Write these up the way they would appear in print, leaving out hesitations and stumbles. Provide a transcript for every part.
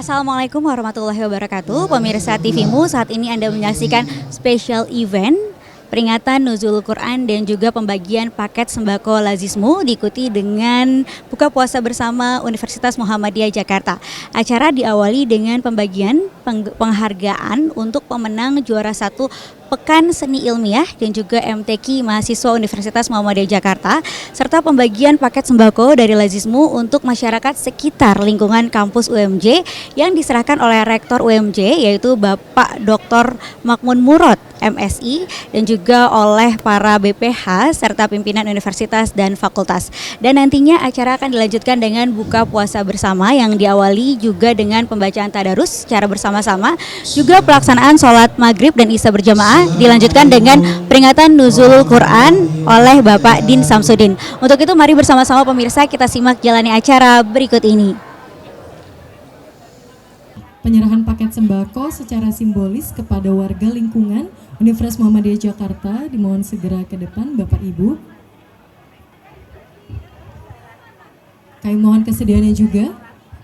Assalamualaikum warahmatullahi wabarakatuh. Pemirsa TVMU, saat ini Anda menyaksikan special event peringatan Nuzulul Quran dan juga pembagian paket sembako Lazismu diikuti dengan buka puasa bersama Universitas Muhammadiyah Jakarta. Acara diawali dengan pembagian penghargaan untuk pemenang juara 1 Pekan Seni Ilmiah dan juga MTQ mahasiswa Universitas Muhammadiyah Jakarta, serta pembagian paket sembako dari Lazismu untuk masyarakat sekitar lingkungan kampus UMJ yang diserahkan oleh Rektor UMJ yaitu Bapak Dr. Makmun Murad MSI dan juga oleh para BPH serta pimpinan universitas dan fakultas. Dan nantinya acara akan dilanjutkan dengan buka puasa bersama yang diawali juga dengan pembacaan tadarus secara bersama-sama, juga pelaksanaan sholat maghrib dan isya berjamaah, dilanjutkan dengan peringatan Nuzulul Quran oleh Bapak Din Samsudin. Untuk itu mari bersama-sama pemirsa kita simak jalani acara berikut ini. Penyerahan paket sembako secara simbolis kepada warga lingkungan Universitas Muhammadiyah Jakarta dimohon segera ke depan Bapak Ibu. Kami mohon kesediaannya juga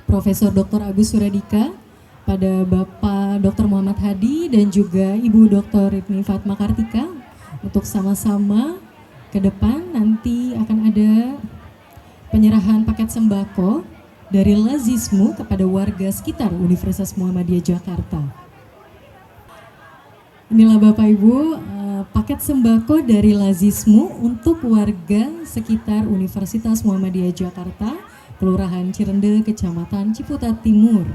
Profesor Dr. Agus Suradika, pada Bapak Dr. Muhammad Hadi dan juga Ibu Dr. Ibni Fatma Kartika untuk sama-sama ke depan. Nanti akan ada penyerahan paket sembako dari Lazismu kepada warga sekitar Universitas Muhammadiyah Jakarta. Inilah Bapak Ibu paket sembako dari Lazismu untuk warga sekitar Universitas Muhammadiyah Jakarta, Kelurahan Cirende, Kecamatan Ciputat Timur.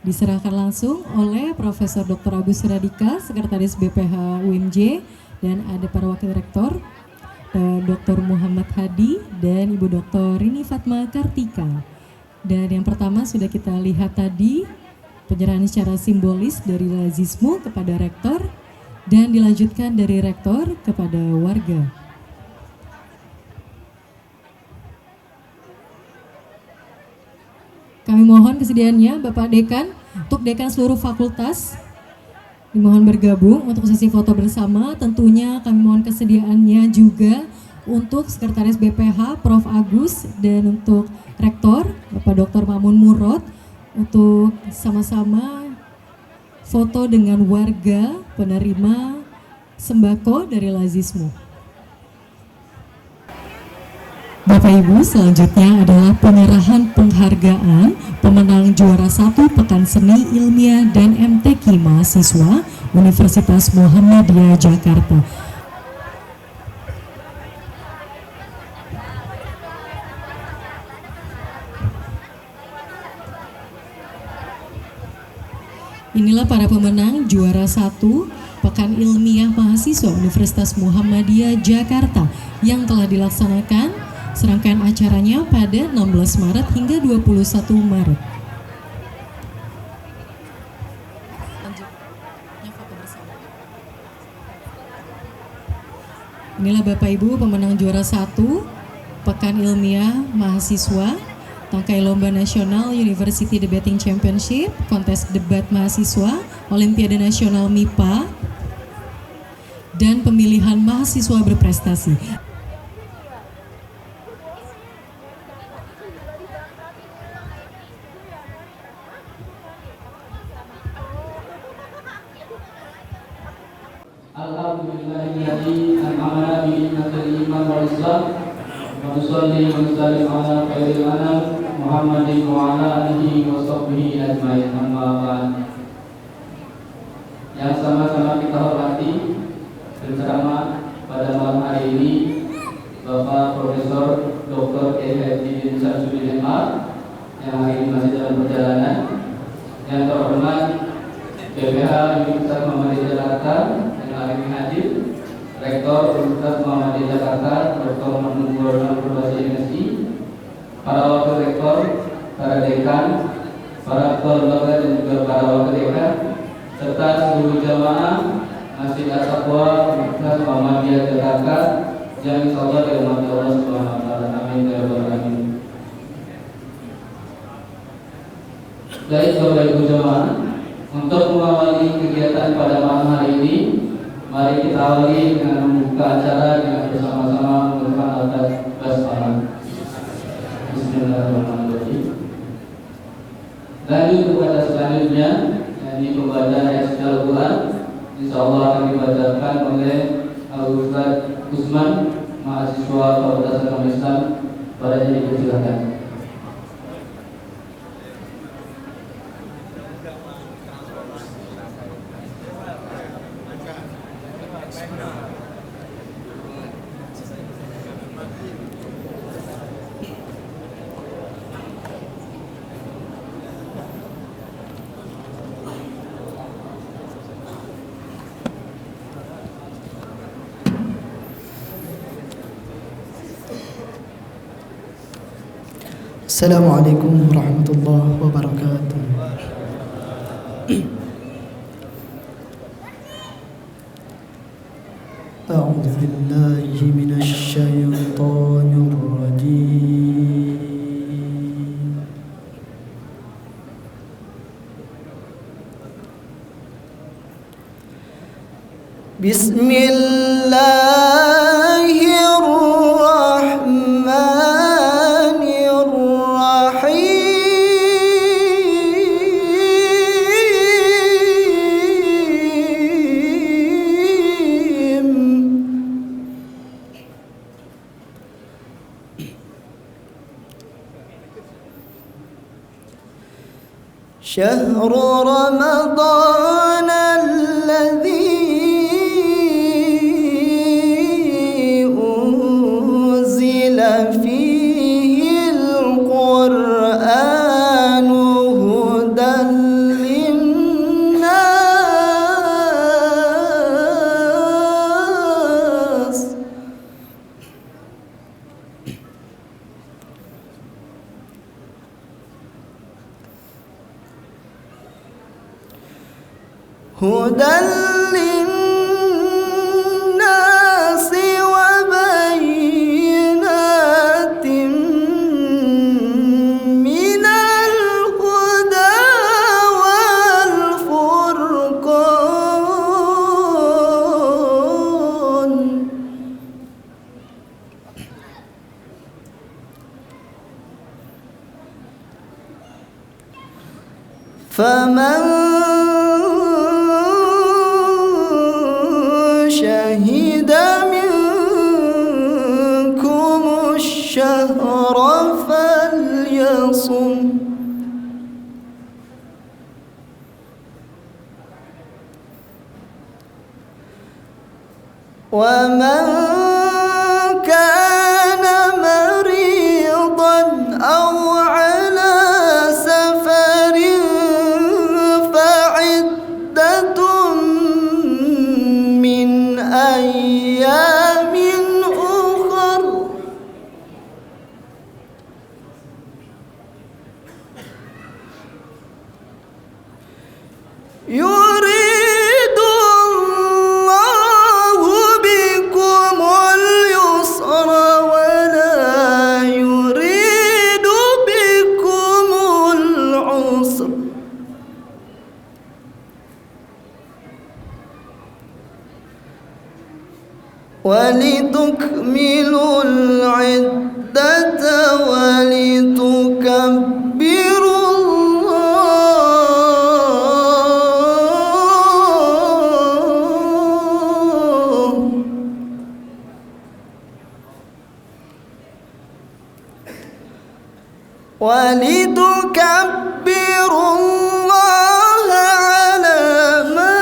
Diserahkan langsung oleh Profesor Dr. Agus Suradika, Sekretaris BPH UMJ, dan ada para Wakil Rektor, Dr. Muhammad Hadi dan Ibu Dr. Rini Fatma Kartika. Dan yang pertama sudah kita lihat tadi, penyerahan secara simbolis dari Lazismu kepada Rektor dan dilanjutkan dari Rektor kepada warga. Kami mohon kesediaannya Bapak Dekan, untuk Dekan seluruh fakultas dimohon bergabung untuk sesi foto bersama. Tentunya kami mohon kesediaannya juga untuk Sekretaris BPH Prof. Agus dan untuk Rektor Bapak Dr. Makmun Murad untuk sama-sama foto dengan warga penerima sembako dari Lazismu. Bapak Ibu, selanjutnya adalah penyerahan penghargaan pemenang juara 1 Pekan Seni Ilmiah dan MTQ mahasiswa Universitas Muhammadiyah Jakarta. Inilah para pemenang juara 1 Pekan Ilmiah Mahasiswa Universitas Muhammadiyah Jakarta yang telah dilaksanakan serangkaian acaranya pada 16 Maret hingga 21 Maret. Inilah Bapak Ibu pemenang juara 1 Pekan Ilmiah Mahasiswa Tangkai Lomba Nasional University Debating Championship, kontes debat mahasiswa, Olimpiade Nasional MIPA, dan pemilihan mahasiswa berprestasi. Alhamdulillahilladzi an'amana bi ni'matil iman wal islam wa nusalli wa nusallim ala khairil anam Muhammadin wa ala alihi wa sahbihi ajmain, amma ba'd. Yang sama-sama kita hormati penceramah pada malam hari ini Bapak Profesor Dr. Din Samsudin MA yang hari ini masih dalam perjalanan. Yang terhormat BPH Universitas Muhammadiyah Jakarta yang hari ini hadir, Rektor Universitas Muhammadiyah Jakarta Dr. Makmun Murad MSI, para wakil rektor, para dekan, para ketua lembaga dan juga para wakil dekan, serta seluruh jamaah Masjid At-Taqwa Universitas Muhammadiyah Jakarta yang insyaallah dirahmati Allah Subhanahu wa taala. Amin ya rabbal alamin. Baik Bapak Ibu jamaah, untuk mengawali kegiatan dan pada malam hari ini, mari kita awali dengan membuka acara dengan bersama-sama menggunakan alat basmalah. Bismillahirrahmanirrahim. Lanjut kepada selanjutnya, yakni pembacaan ayat Al-Quran. Insyaallah akan dibacakan oleh Al-Ustaz Usman, mahasiswa Fakultas Agama Islam. Padanya dipersilakan. Assalamualaikum warahmatullahi wabarakatuh. A'udzu billahi minasy syaithanir rajim. شهر رمضان الذي أنزل فيه القرآن هدى للناس هدى للناس وبينات من الهدى والفرقان فمن شهد منكم الشهر فليصم ومن كان مريضا أو على سفر فعدة من أيام أخر يريد الله بكم اليسر ولا يريد بكم العسر ولتكملوا العدة ولتكبروا الله ولتكبروا الله على ما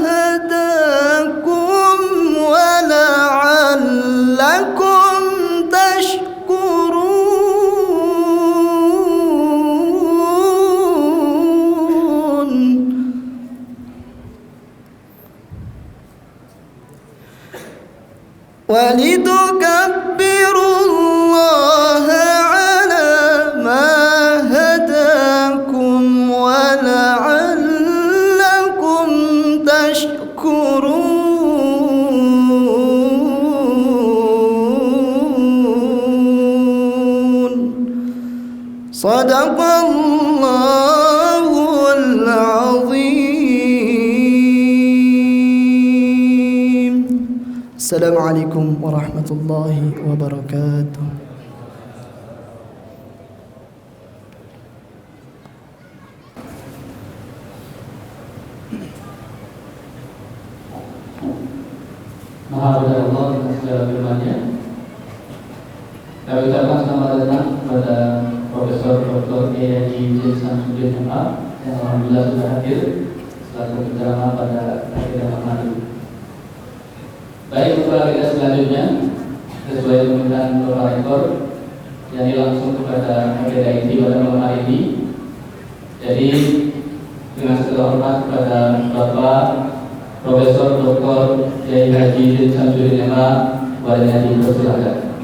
هداكم ولعلكم تشكرون ولتكبروا الله على ما هداكم ولعلكم تشكرون صدق الله العظيم. Assalamualaikum warahmatullahi wabarakatuh. Maha besar Allah dengan segala firman-Nya. Kami ucapkan selamat datang kepada Profesor Dr. Kiai Haji Samsudin MA yang alhamdulillah sudah hadir selaku penceramah pada akhir malam ini. Baik, untuk agenda selanjutnya sesuai permintaan Bapak Rektor yang langsung kepada agenda inti pada malam hari ini. Jadi dengan segala hormat kepada Bapak Profesor Dr. Kiai Haji Samsudin MA, wadahnya dipersilakan.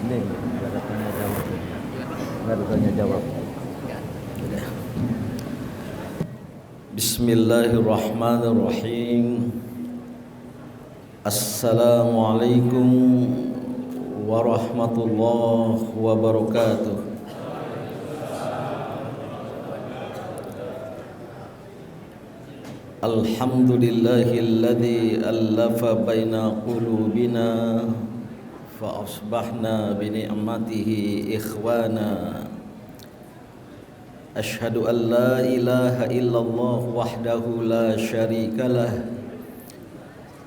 Ini ada tanya jawab. Bismillahirrahmanirrahim. Assalamualaikum warahmatullahi wabarakatuh. Alhamdulillahilladzi allafa baina qulubina fa asbahna bi ni'matihi ikhwana. Ashhadu an la ilaha illallah wahdahu la syarikalah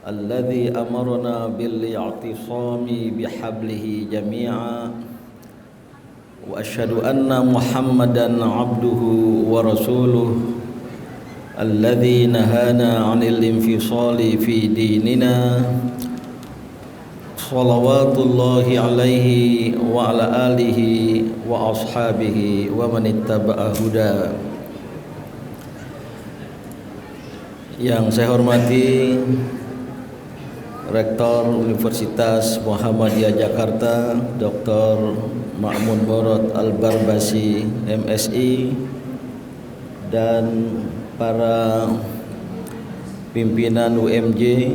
alladzi amarna bil i'tisami bihablihi jami'a wa asyhadu anna Muhammadan abduhu wa rasuluh alladzi nahana 'anil infisali fi dinina salawatullahi alaihi wa ala alihi wa ashabihi wa man ittaba'a huda. Yang saya hormati Rektor Universitas Muhammadiyah Jakarta Dr. Ma'mun Borod Al-Barbasi MSI dan para pimpinan UMJ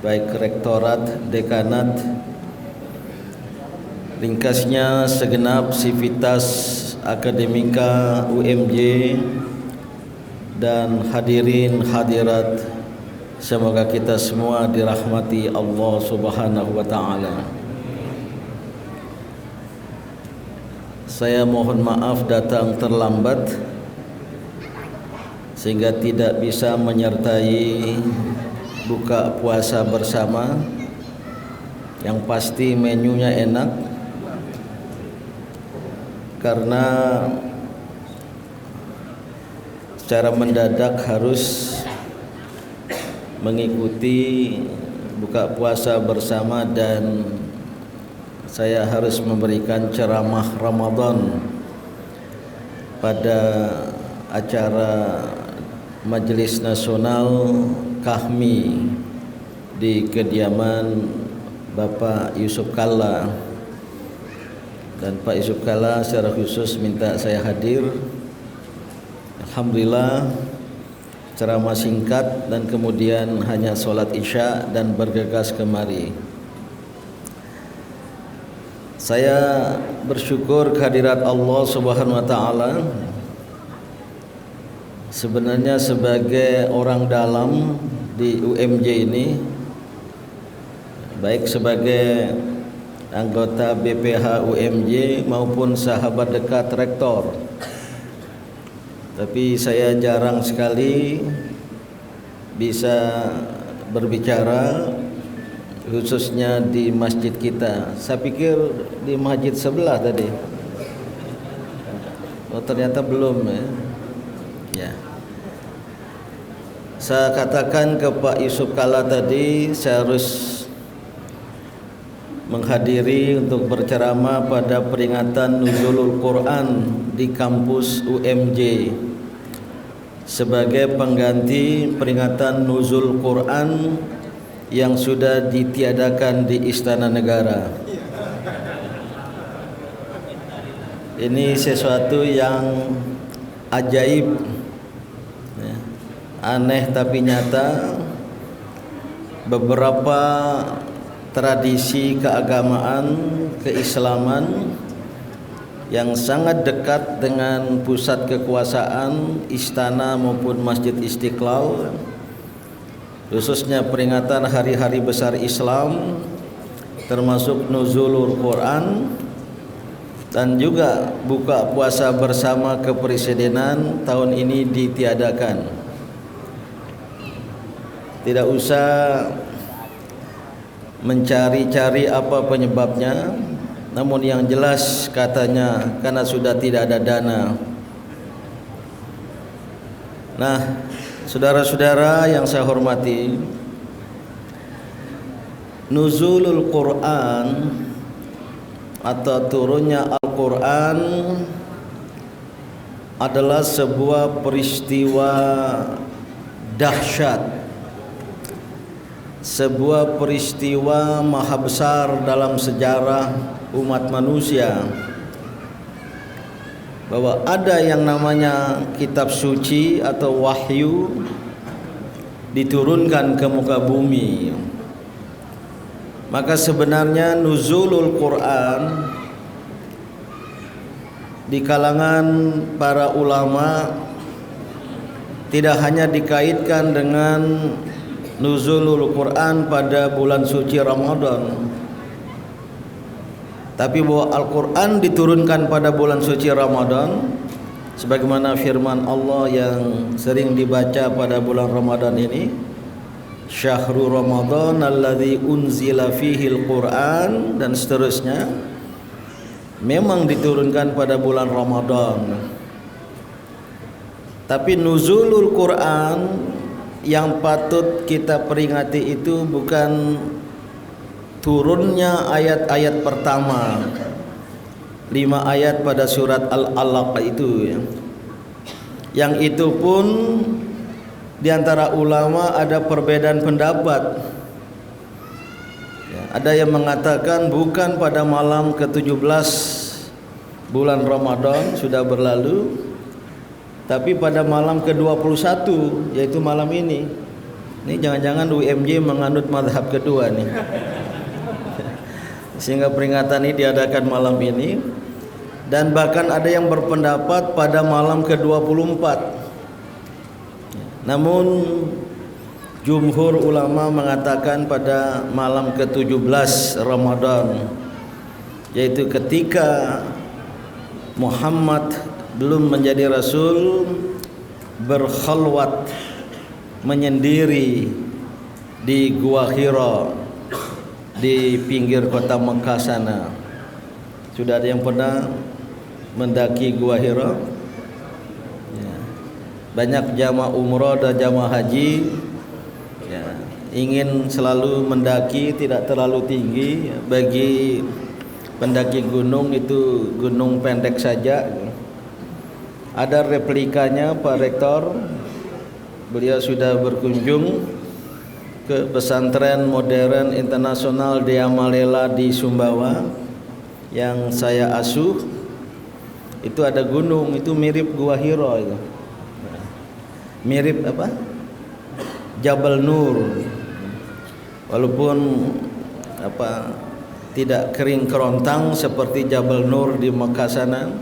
baik rektorat, dekanat, ringkasnya segenap sivitas akademika UMJ dan hadirin hadirat, semoga kita semua dirahmati Allah Subhanahu wa taala. Saya mohon maaf datang terlambat sehingga tidak bisa menyertai buka puasa bersama. Yang pasti menunya enak karena secara mendadak harus mengikuti buka puasa bersama dan saya harus memberikan ceramah Ramadan pada acara Majelis Nasional Kahmi di kediaman Bapak Yusuf Kalla, dan Pak Yusuf Kalla secara khusus minta saya hadir. Alhamdulillah ceramah singkat dan kemudian hanya sholat isya dan bergegas kemari. Saya bersyukur kehadirat Allah Subhanahu wa taala. Sebenarnya sebagai orang dalam di UMJ ini, baik sebagai anggota BPH UMJ maupun sahabat dekat rektor, tapi saya jarang sekali bisa berbicara khususnya di masjid kita. Saya pikir di masjid sebelah tadi. Oh, ternyata belum ya. Ya. Saya katakan ke Pak Yusuf Kalla tadi, saya harus menghadiri untuk berceramah pada peringatan Nuzulul Quran di kampus UMJ sebagai pengganti peringatan Nuzul Quran yang sudah ditiadakan di Istana Negara. Ini sesuatu yang ajaib, aneh tapi nyata. Beberapa tradisi keagamaan, keislaman yang sangat dekat dengan pusat kekuasaan istana maupun Masjid Istiqlal, khususnya peringatan hari-hari besar Islam termasuk Nuzulul Quran dan juga buka puasa bersama kepresidenan tahun ini ditiadakan. Tidak usah mencari-cari apa penyebabnya, namun yang jelas katanya karena sudah tidak ada dana. Nah, saudara-saudara yang saya hormati, Nuzulul Quran atau turunnya Al-Quran adalah sebuah peristiwa dahsyat, sebuah peristiwa maha besar dalam sejarah umat manusia, bahwa ada yang namanya kitab suci atau wahyu diturunkan ke muka bumi. Maka sebenarnya nuzulul Quran di kalangan para ulama tidak hanya dikaitkan dengan nuzulul Quran pada bulan suci Ramadan, tapi bahwa Al-Quran diturunkan pada bulan suci Ramadan sebagaimana firman Allah yang sering dibaca pada bulan Ramadan ini, Syahrul Ramadan alladzi unzila fihil Quran, dan seterusnya, memang diturunkan pada bulan Ramadan. Tapi nuzulul Quran yang patut kita peringati itu bukan turunnya ayat-ayat pertama, 5 ayat pada surat Al-Alaq itu ya. Yang itu pun di antara ulama ada perbedaan pendapat ya, ada yang mengatakan bukan pada malam ke-17 bulan Ramadan sudah berlalu, tapi pada malam ke-21, yaitu malam ini. Ini jangan-jangan UMJ menganut mazhab kedua nih. Sehingga peringatan ini diadakan malam ini. Dan bahkan ada yang berpendapat pada malam ke-24. Namun jumhur ulama mengatakan pada malam ke-17 Ramadan, yaitu ketika Muhammad belum menjadi rasul, berkhalwat menyendiri di Gua Hira di pinggir kota Mekah sana. Sudah ada yang pernah mendaki Gua Hira? Ya. Banyak jamaah umrah dan jamaah haji ya, ingin selalu mendaki, tidak terlalu tinggi. Bagi pendaki gunung itu gunung pendek saja. Ada replikanya Pak Rektor, beliau sudah berkunjung ke pesantren modern internasional Diamalela di Sumbawa yang saya asuh. Itu ada gunung, itu mirip Gua Hira itu. Mirip apa? Jabal Nur. Walaupun apa tidak kering kerontang seperti Jabal Nur di Mekah sana.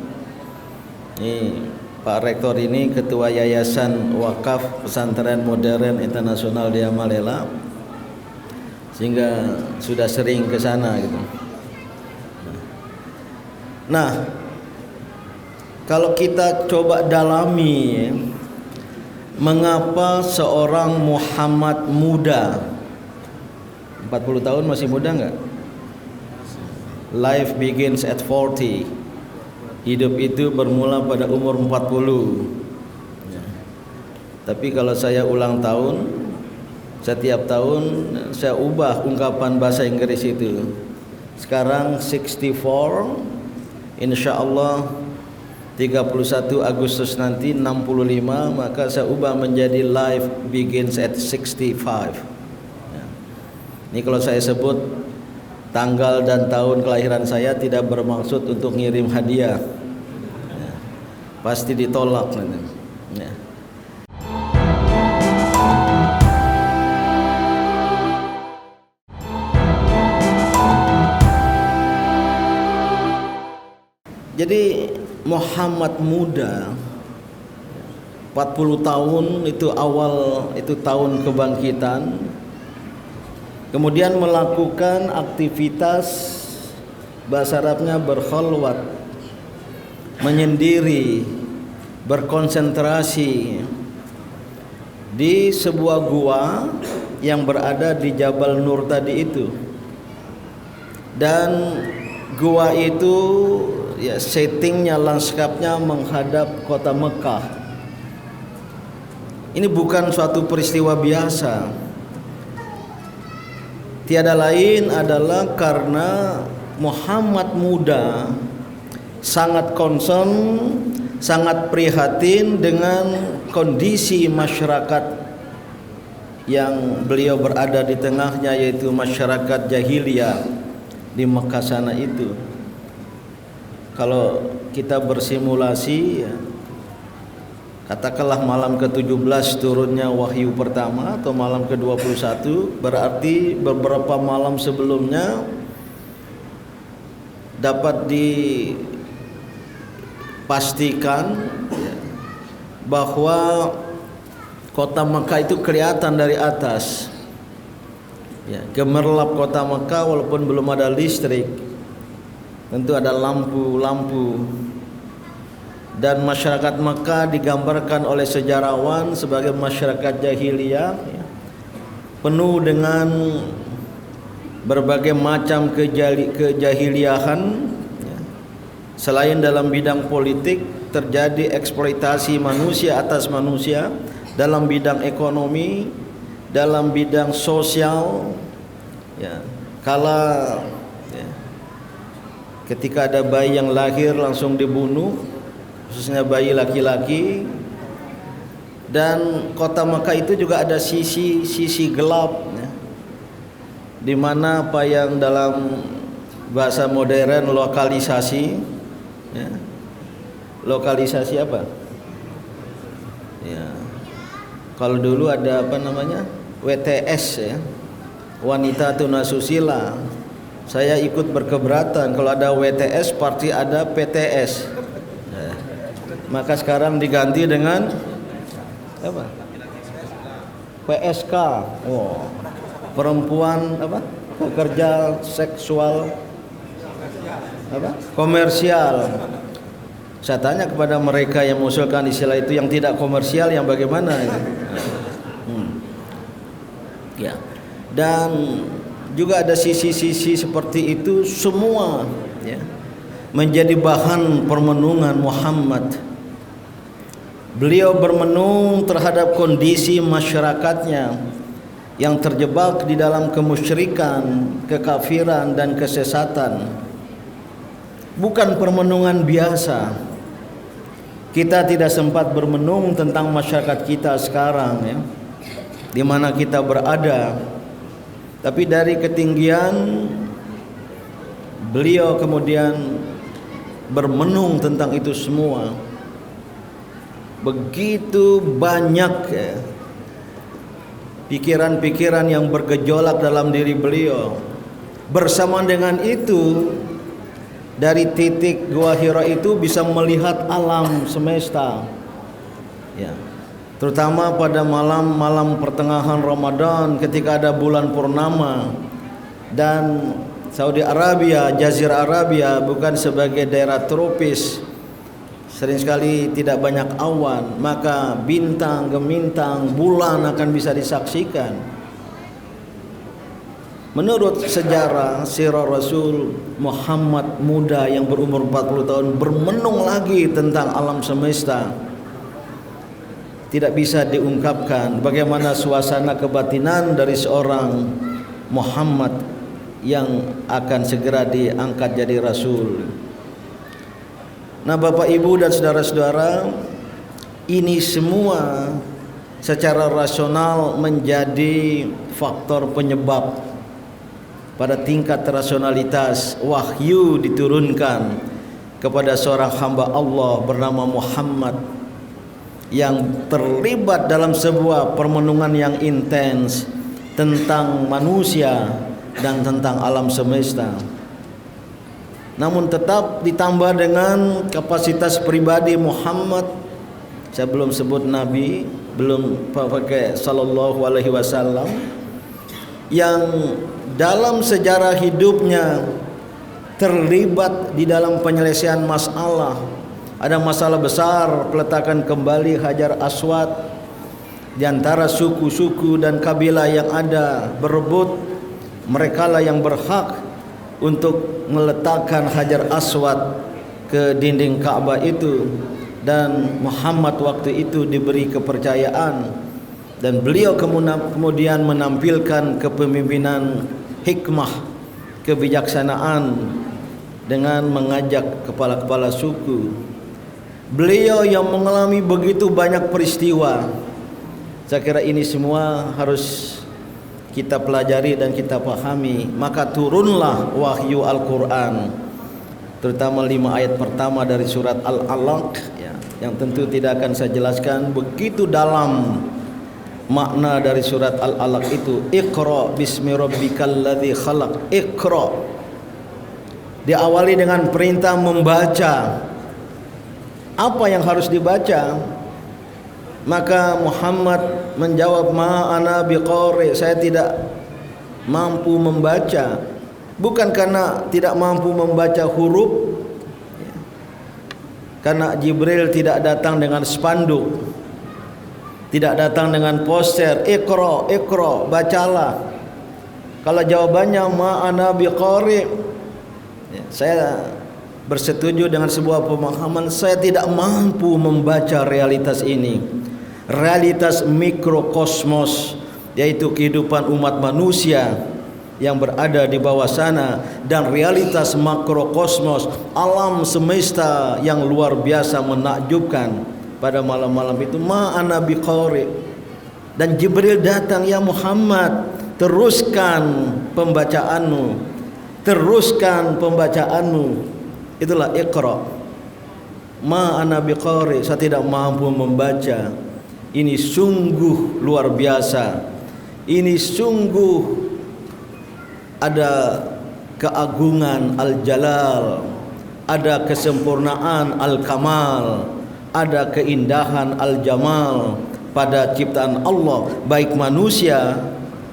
Ini Pak Rektor ini ketua Yayasan Wakaf Pesantren Modern Internasional Diamalela, sehingga sudah sering ke sana gitu. Nah, kalau kita coba dalami mengapa seorang Muhammad muda, 40 tahun masih muda enggak? Life begins at 40. Hidup itu bermula pada umur 40 ya. Tapi kalau saya ulang tahun, setiap tahun saya ubah ungkapan bahasa Inggris itu. Sekarang 64, insya Allah 31 Agustus nanti 65, maka saya ubah menjadi life begins at 65 ya. Ini kalau saya sebut tanggal dan tahun kelahiran saya tidak bermaksud untuk ngirim hadiah ya, pasti ditolak nanti ya. Jadi Muhammad muda 40 tahun itu awal, itu tahun kebangkitan. Kemudian melakukan aktivitas bahasa Arabnya berkhalwat, menyendiri, berkonsentrasi di sebuah gua yang berada di Jabal Nur tadi itu. Dan gua itu ya settingnya, lanskapnya menghadap kota Mekah. Ini bukan suatu peristiwa biasa. Tiada lain adalah karena Muhammad muda sangat concern, sangat prihatin dengan kondisi masyarakat yang beliau berada di tengahnya, yaitu masyarakat jahiliyah di Mekah sana itu. Kalau kita bersimulasi ya, katakanlah malam ke-17 turunnya wahyu pertama atau malam ke-21, berarti beberapa malam sebelumnya dapat dipastikan bahwa kota Mekah itu kelihatan dari atas. Ya, gemerlap kota Mekah walaupun belum ada listrik. Tentu ada lampu-lampu. Dan masyarakat Mekah digambarkan oleh sejarawan sebagai masyarakat jahiliyah ya, penuh dengan berbagai macam kejahiliahan ya. Selain dalam bidang politik, terjadi eksploitasi manusia atas manusia, dalam bidang ekonomi, dalam bidang sosial ya. Kala ya, ketika ada bayi yang lahir langsung dibunuh, khususnya bayi laki-laki. Dan kota Mekah itu juga ada sisi gelap ya, di mana apa yang dalam bahasa modern lokalisasi ya, lokalisasi apa ya, kalau dulu ada apa namanya WTS ya, wanita tunasusila. Saya ikut berkeberatan kalau ada WTS pasti ada PTS. Maka sekarang diganti dengan apa? PSK. Oh, perempuan apa? Pekerja seksual apa? Komersial. Saya tanya kepada mereka yang mengusulkan istilah itu, yang tidak komersial yang bagaimana? Ya. Dan juga ada sisi-sisi seperti itu semua ya, menjadi bahan permenungan Muhammad. Beliau bermenung terhadap kondisi masyarakatnya yang terjebak di dalam kemusyrikan, kekafiran dan kesesatan. Bukan permenungan biasa. Kita tidak sempat bermenung tentang masyarakat kita sekarang ya, di mana kita berada. Tapi dari ketinggian beliau kemudian bermenung tentang itu semua. Begitu banyak ya, pikiran-pikiran yang bergejolak dalam diri beliau. Bersamaan dengan itu, dari titik Gua Hira itu bisa melihat alam semesta ya, terutama pada malam-malam pertengahan Ramadan ketika ada bulan purnama. Dan Saudi Arabia, Jazirah Arabia bukan sebagai daerah tropis, sering sekali tidak banyak awan, maka bintang, gemintang, bulan akan bisa disaksikan. Menurut sejarah sirah Rasul, Muhammad muda yang berumur 40 tahun bermenung lagi tentang alam semesta. Tidak bisa diungkapkan bagaimana suasana kebatinan dari seorang Muhammad yang akan segera diangkat jadi Rasul. Nah, Bapak Ibu dan saudara-saudara, ini semua secara rasional menjadi faktor penyebab pada tingkat rasionalitas wahyu diturunkan kepada seorang hamba Allah bernama Muhammad yang terlibat dalam sebuah permenungan yang intens tentang manusia dan tentang alam semesta. namun tetap ditambah dengan kapasitas pribadi Muhammad. Saya belum sebut Nabi, belum pakai sallallahu alaihi wasallam, yang dalam sejarah hidupnya terlibat di dalam penyelesaian masalah. Ada masalah besar peletakan kembali Hajar Aswad di antara suku-suku dan kabilah yang ada berebut. Merekalah yang berhak untuk meletakkan Hajar Aswad ke dinding Ka'bah itu, dan Muhammad waktu itu diberi kepercayaan, dan beliau kemudian menampilkan kepemimpinan hikmah, kebijaksanaan dengan mengajak kepala-kepala suku. Beliau yang mengalami begitu banyak peristiwa. Saya kira ini semua harus kita pelajari dan kita pahami. Maka turunlah wahyu Al-Quran, terutama 5 ayat pertama dari surat Al-Alaq ya, yang tentu tidak akan saya jelaskan. Begitu dalam makna dari surat Al-Alaq itu. Iqra bismi rabbikal ladzi khalaq. Iqra, diawali dengan perintah membaca. Apa yang harus dibaca? Maka Muhammad menjawab, ma ana biqari, saya tidak mampu membaca. Bukan karena tidak mampu membaca huruf, karena Jibril tidak datang dengan spanduk, tidak datang dengan poster, Iqra, Iqra, bacalah. Kalau jawabannya ma ana biqari, saya bersetuju dengan sebuah pemahaman, saya tidak mampu membaca realitas ini, realitas mikrokosmos, yaitu kehidupan umat manusia yang berada di bawah sana, dan realitas makrokosmos, alam semesta yang luar biasa menakjubkan pada malam-malam itu. Ma ana biqari. Dan Jibril datang, ya Muhammad, teruskan pembacaanmu, teruskan pembacaanmu. Itulah Iqra. Ma ana biqari, saya tidak mampu membaca. Ini sungguh luar biasa. Ini sungguh ada keagungan Al-Jalal, ada kesempurnaan Al-Kamal, ada keindahan Al-Jamal pada ciptaan Allah, baik manusia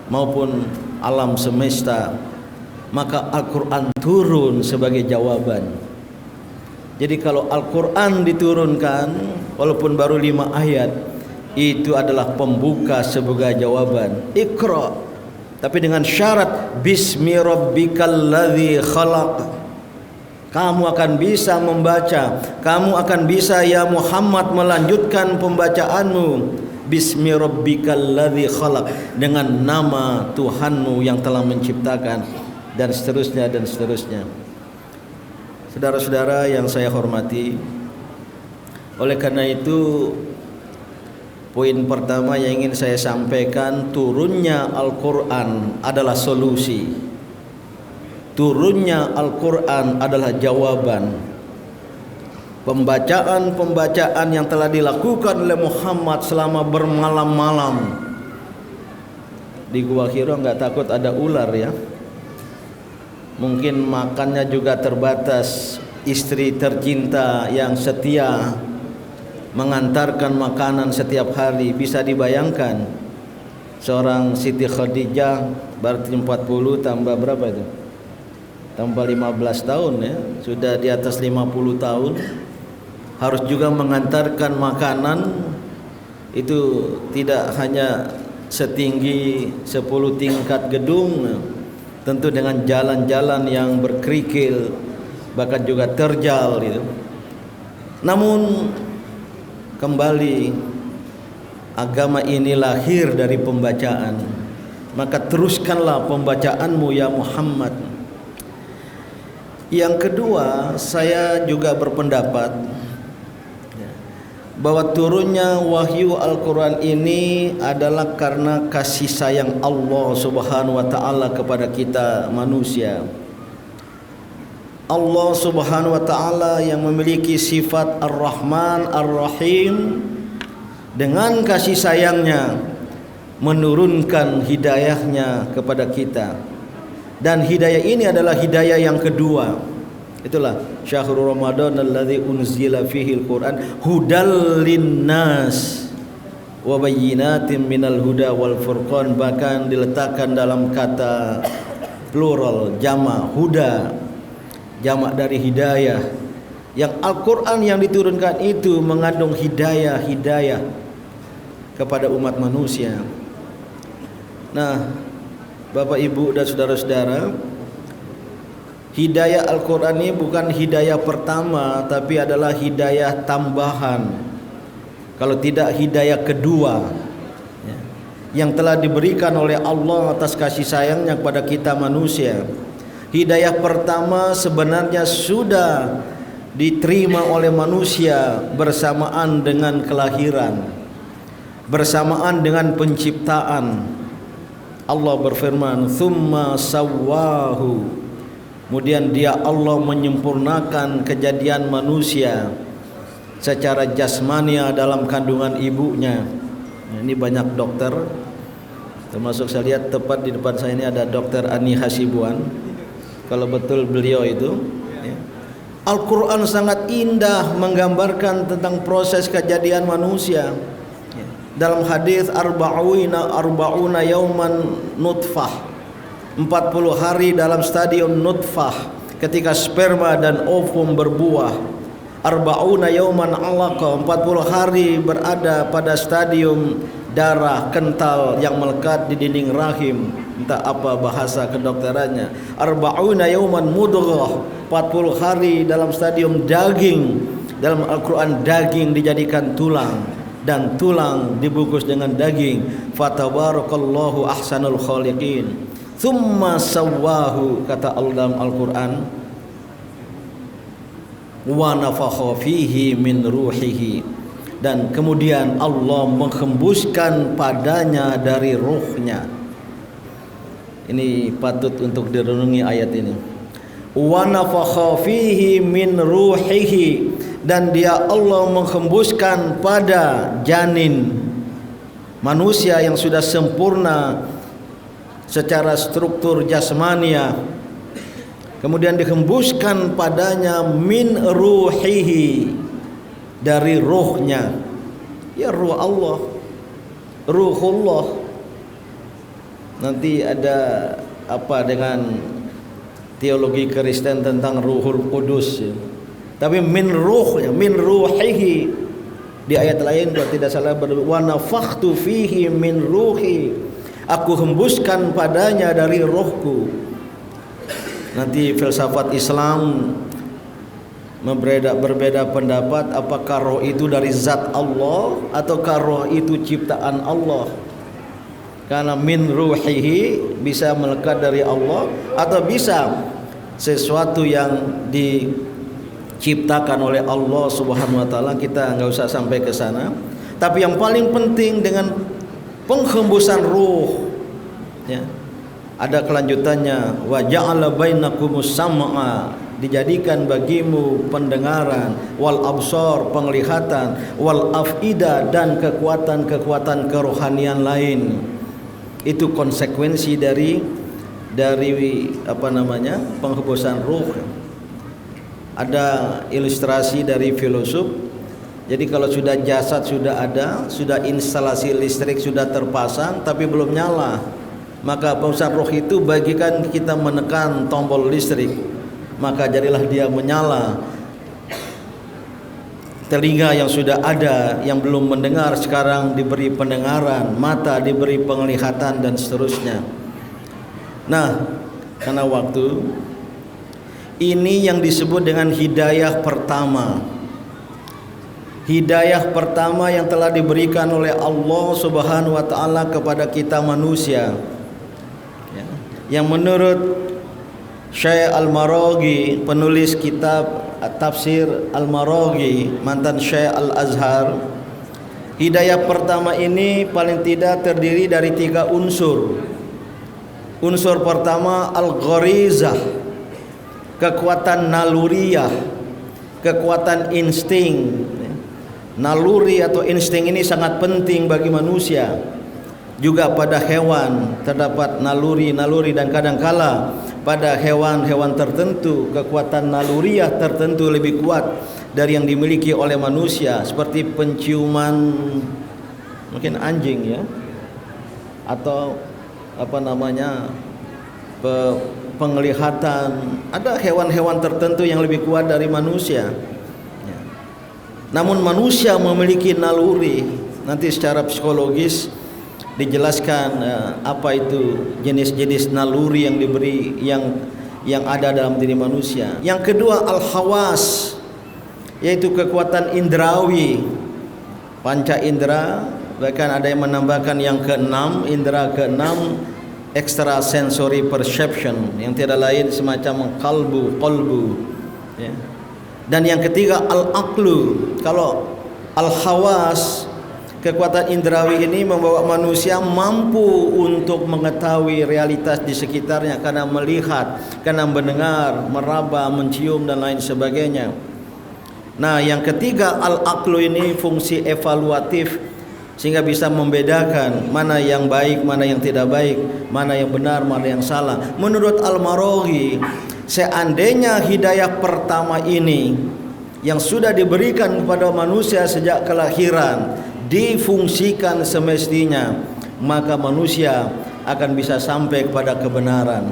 maupun alam semesta. Maka Al-Quran turun sebagai jawaban. Jadi kalau Al-Quran diturunkan walaupun baru 5 ayat, itu adalah pembuka sebagai jawaban. Iqra, tapi dengan syarat bismi rabbikal ladzi khalaq. Kamu akan bisa membaca, kamu akan bisa ya Muhammad melanjutkan pembacaanmu. Bismi rabbikal ladzi khalaq, dengan nama Tuhanmu yang telah menciptakan, dan seterusnya dan seterusnya. Saudara-saudara yang saya hormati, oleh karena itu poin pertama yang ingin saya sampaikan, turunnya Al-Quran adalah solusi. Turunnya Al-Quran adalah jawaban. Pembacaan-pembacaan yang telah dilakukan oleh Muhammad selama bermalam-malam di Gua Hira, nggak takut ada ular ya. Mungkin makannya juga terbatas. Istri tercinta yang setia mengantarkan makanan setiap hari. Bisa dibayangkan seorang Siti Khadijah berarti 40 tambah berapa itu? Tambah 15 tahun ya. Sudah di atas 50 tahun. Harus juga mengantarkan makanan. Itu tidak hanya setinggi 10 tingkat gedung, tentu dengan jalan-jalan yang berkerikil, bahkan juga terjal gitu. Namun kembali, agama ini lahir dari pembacaan. Maka teruskanlah pembacaanmu ya Muhammad. Yang kedua, saya juga berpendapat bahwa turunnya wahyu Al-Quran ini adalah karena kasih sayang Allah Subhanahu wa ta'ala kepada kita manusia. Allah Subhanahu wa ta'ala yang memiliki sifat Ar-Rahman Ar-Rahim, dengan kasih sayangnya menurunkan hidayahnya kepada kita. Dan hidayah ini adalah hidayah yang kedua. Itulah syahrul Ramadan alladzi unzila fihi al-Qur'an hudal linnas wa bayyinatin minal huda wal furqan, bahkan diletakkan dalam kata plural jamak huda, jamak dari hidayah. Yang Al-Qur'an yang diturunkan itu mengandung hidayah kepada umat manusia. Nah, Bapak Ibu dan saudara-saudara, hidayah Al-Quran ini bukan hidayah pertama, tapi adalah hidayah tambahan, kalau tidak hidayah kedua, yang telah diberikan oleh Allah atas kasih sayangnya kepada kita manusia. Hidayah pertama sebenarnya sudah diterima oleh manusia bersamaan dengan kelahiran, bersamaan dengan penciptaan. Allah berfirman, "Tsumma sawwahu." Kemudian dia Allah menyempurnakan kejadian manusia secara jasmania dalam kandungan ibunya. Ini banyak dokter, termasuk saya lihat tepat di depan saya ini ada Dokter Ani Hasibuan. Kalau betul beliau itu, Al-Quran sangat indah menggambarkan tentang proses kejadian manusia. Dalam hadis arba'una yauman nutfah, 40 hari dalam stadium nutfah ketika sperma dan ovum berbuah. Arba'una yauman alaqah, 40 hari berada pada stadium darah kental yang melekat di dinding rahim, entah apa bahasa kedokterannya. Arba'una yauman mudghah, 40 hari dalam stadium daging. Dalam Al-Quran daging dijadikan tulang dan tulang dibungkus dengan daging. Fatabarakallahu ahsanul khaliqin. Tsumma sawwahu, kata Allah dalam Al-Quran, wa nafakha fihi min ruhihi, dan kemudian Allah menghembuskan padanya dari ruhnya. Ini patut untuk direnungi ayat ini. Wa nafakha fihi min ruhihi, dan dia Allah menghembuskan pada janin manusia yang sudah sempurna secara struktur jasmania, kemudian dihembuskan padanya min ruhihi, dari ruhnya. Ya ruh Allah, ruhullah. Nanti ada apa dengan teologi Kristen tentang Ruhul Kudus, tapi min ruhnya, min ruhihi. Di ayat lain kalau tidak salah wa nafakhtu fihi min ruhi, aku hembuskan padanya dari rohku. Nanti filsafat Islam berbeda pendapat, apakah roh itu dari zat Allah ataukah roh itu ciptaan Allah. Karena min ruhihi bisa melekat dari Allah atau bisa sesuatu yang diciptakan oleh Allah Subhanahu wa taala. Kita enggak usah sampai ke sana. Tapi yang paling penting dengan penghembusan ruh, ya, ada kelanjutannya, wa ja'ala bainakumus sam'a, dijadikan bagimu pendengaran, wal absar, penglihatan, wal afida, dan kekuatan-kekuatan kerohanian lain. Itu konsekuensi dari apa namanya, penghembusan ruh. Ada ilustrasi dari filosof. Jadi kalau sudah jasad sudah ada, sudah instalasi listrik sudah terpasang tapi belum nyala, maka penghembusan ruh itu bagikan kita menekan tombol listrik, maka jadilah dia menyala. Telinga yang sudah ada yang belum mendengar sekarang diberi pendengaran, mata diberi penglihatan, dan seterusnya. Nah, karena waktu, ini yang disebut dengan hidayah pertama. Hidayah pertama yang telah diberikan oleh Allah Subhanahu wa taala kepada kita manusia, ya, yang menurut Syekh Al-Maraghi, penulis kitab Tafsir Al-Maraghi, mantan Syekh Al-Azhar, hidayah pertama ini paling tidak terdiri dari 3 unsur. Unsur pertama al-gharizah, kekuatan naluriah, kekuatan insting. Naluri atau insting ini sangat penting bagi manusia. Juga pada hewan terdapat naluri-naluri, dan kadangkala pada hewan-hewan tertentu, kekuatan naluriah tertentu lebih kuat dari yang dimiliki oleh manusia, seperti penciuman mungkin anjing ya, atau apa namanya penglihatan. Ada hewan-hewan tertentu yang lebih kuat dari manusia ya. Namun manusia memiliki naluri. Nanti secara psikologis dijelaskan apa itu jenis-jenis naluri yang diberi yang ada dalam diri manusia. Yang kedua al-hawas, yaitu kekuatan indrawi, panca indera. Bahkan ada yang menambahkan yang keenam, indera keenam, extra sensory perception, yang tidak lain semacam qalbu ya. Dan yang ketiga al-aqlu. Kalau al-hawas, kekuatan indrawi ini membawa manusia mampu untuk mengetahui realitas di sekitarnya karena melihat, karena mendengar, meraba, mencium dan lain sebagainya. Nah, yang ketiga al-aqlu ini fungsi evaluatif, sehingga bisa membedakan mana yang baik, mana yang tidak baik, mana yang benar, mana yang salah. Menurut Al-Maraghi, seandainya hidayah pertama ini yang sudah diberikan kepada manusia sejak kelahiran difungsikan semestinya, maka manusia akan bisa sampai kepada kebenaran.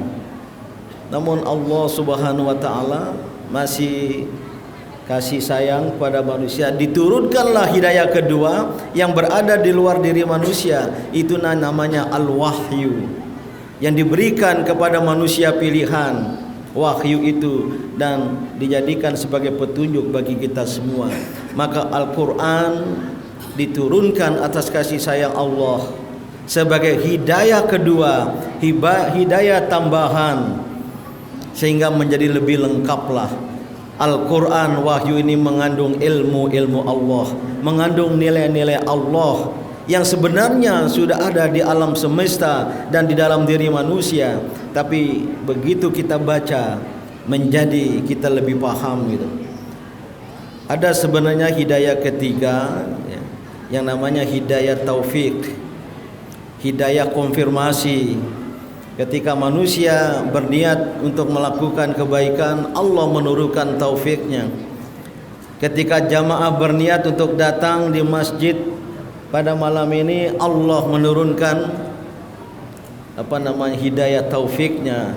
Namun Allah Subhanahu wa taala masih kasih sayang kepada manusia, diturunkanlah hidayah kedua yang berada di luar diri manusia. Itu namanya al-wahyu, yang diberikan kepada manusia pilihan wahyu itu dan dijadikan sebagai petunjuk bagi kita semua. Maka Al-Quran diturunkan atas kasih sayang Allah sebagai hidayah kedua, hidayah tambahan, sehingga menjadi lebih lengkaplah. Al-Quran wahyu ini mengandung ilmu Allah, mengandung nilai-nilai Allah yang sebenarnya sudah ada di alam semesta dan di dalam diri manusia, tapi begitu kita baca menjadi kita lebih paham gitu. Ada sebenarnya hidayah ketiga ya, yang namanya hidayah taufik, hidayah konfirmasi. Ketika manusia berniat untuk melakukan kebaikan, Allah menurunkan taufiknya. Ketika jamaah berniat untuk datang di masjid pada malam ini, Allah menurunkan hidayah taufiknya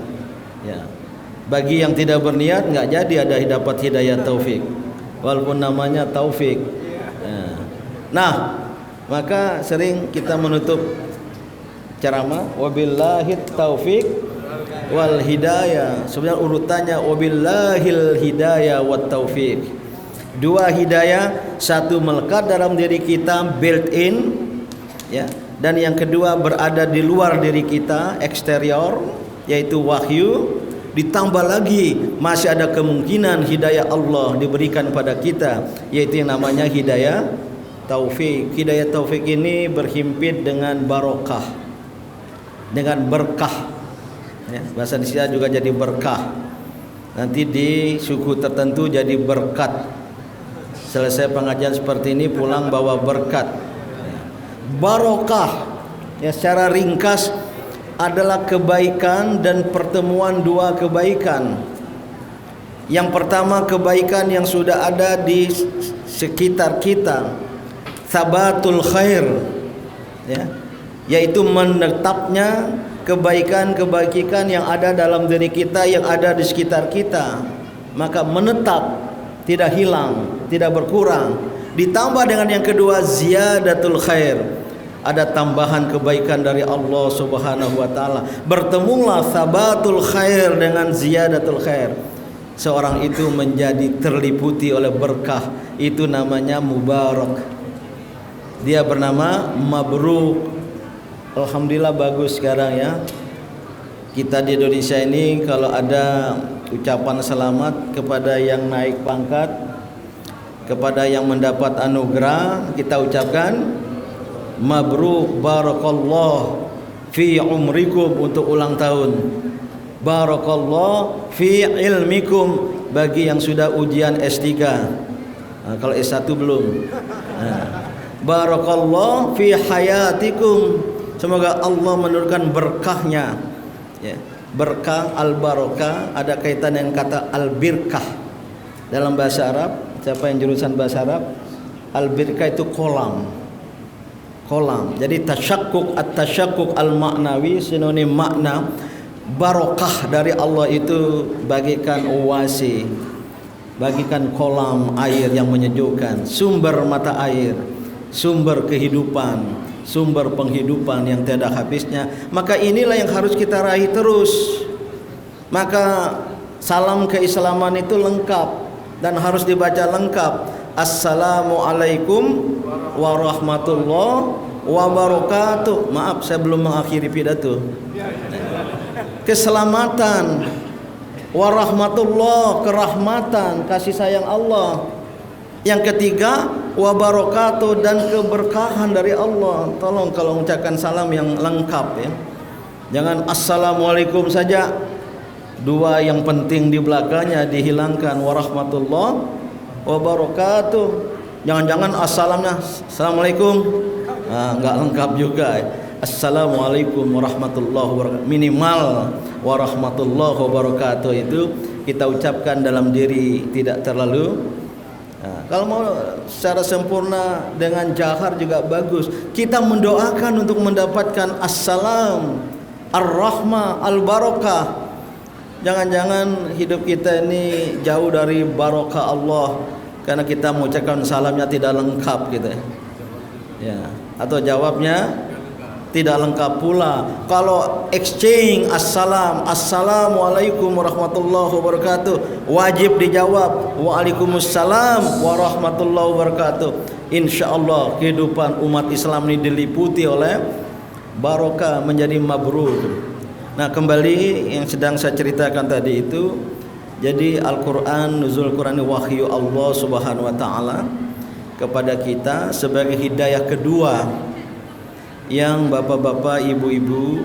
ya. Bagi yang tidak berniat nggak jadi ada dapat hidayah taufik, walaupun namanya taufik ya. Nah, maka sering kita menutup ceramah wabillahi taufik wal hidayah. Sebenarnya urutannya wabillahil hidayah wat taufik. Dua hidayah, satu melekat dalam diri kita, built in ya, dan yang kedua berada di luar diri kita, eksterior, yaitu wahyu. Ditambah lagi masih ada kemungkinan hidayah Allah diberikan pada kita, yaitu yang namanya hidayah taufik. Hidayah taufik ini berhimpit dengan barokah, dengan berkah ya, bahasa Indonesia juga jadi berkah. Nanti di suku tertentu jadi berkat. Selesai pengajian seperti ini pulang bawa berkat. Barokah ya, secara ringkas adalah kebaikan dan pertemuan dua kebaikan. Yang pertama kebaikan yang sudah ada di sekitar kita, sabatul khair ya, yaitu menetapnya kebaikan-kebaikan yang ada dalam diri kita, yang ada di sekitar kita, maka menetap, tidak hilang, tidak berkurang. Ditambah dengan yang kedua ziyadatul khair, ada tambahan kebaikan dari Allah Subhanahu wa taala. Bertemulah sabatul khair dengan ziyadatul khair, seorang itu menjadi terliputi oleh berkah. Itu namanya mubarak, dia bernama mabruk. Alhamdulillah bagus sekarang ya, kita di Indonesia ini kalau ada ucapan selamat kepada yang naik pangkat, kepada yang mendapat anugerah, kita ucapkan mabruk barakallah fi umrikum untuk ulang tahun, barakallah fi ilmikum bagi yang sudah ujian S3. Nah, kalau S1 belum. Nah, barakallah fi hayatikum, semoga Allah menurunkan berkahnya ya. Berkah, al-barakah ada kaitan dengan kata al-birkah dalam bahasa Arab. Siapa yang jurusan bahasa Arab? Al-birkah itu kolam. Jadi tasyakkuk, at-tasyakkuk al-maknawi sinonim makna. Barokah dari Allah itu bagikan oase, bagikan kolam air yang menyejukkan, sumber mata air, sumber kehidupan, sumber penghidupan yang tiada habisnya. Maka inilah yang harus kita raih terus. Maka salam keislaman itu lengkap dan harus dibaca lengkap. Assalamualaikum warahmatullahi wabarakatuh. Maaf, saya belum mengakhiri pidato. Keselamatan, warahmatullah, kerahmatan, kasih sayang Allah. Yang ketiga, wabarakatuh, dan keberkahan dari Allah. Tolong kalau mengucapkan salam yang lengkap ya. Jangan assalamualaikum saja, dua yang penting di belakangnya dihilangkan, warahmatullah wabarakatuh. Jangan-jangan assalamnya assalamualaikum, enggak lengkap juga. Assalamualaikum warahmatullahi wabarakatuh. Minimal warahmatullahi wabarakatuh itu kita ucapkan dalam diri, tidak terlalu. Kalau mau secara sempurna dengan jahar juga bagus. Kita mendoakan untuk mendapatkan assalam, ar-rahmah, al-barakah. Jangan-jangan hidup kita ini jauh dari barakah Allah karena kita mengucapkan salamnya tidak lengkap gitu ya. Atau jawabnya tidak lengkap pula. Kalau exchange assalam, assalamualaikum warahmatullahi wabarakatuh, wajib dijawab waalaikumsalam warahmatullahi wabarakatuh. Insyaallah kehidupan umat Islam ini diliputi oleh barokah, menjadi mabrur. Nah, kembali yang sedang saya ceritakan tadi itu, jadi Al-Quran, nuzul Quran ini wahyu Allah Subhanahu wa taala kepada kita sebagai hidayah kedua yang bapak-bapak, ibu-ibu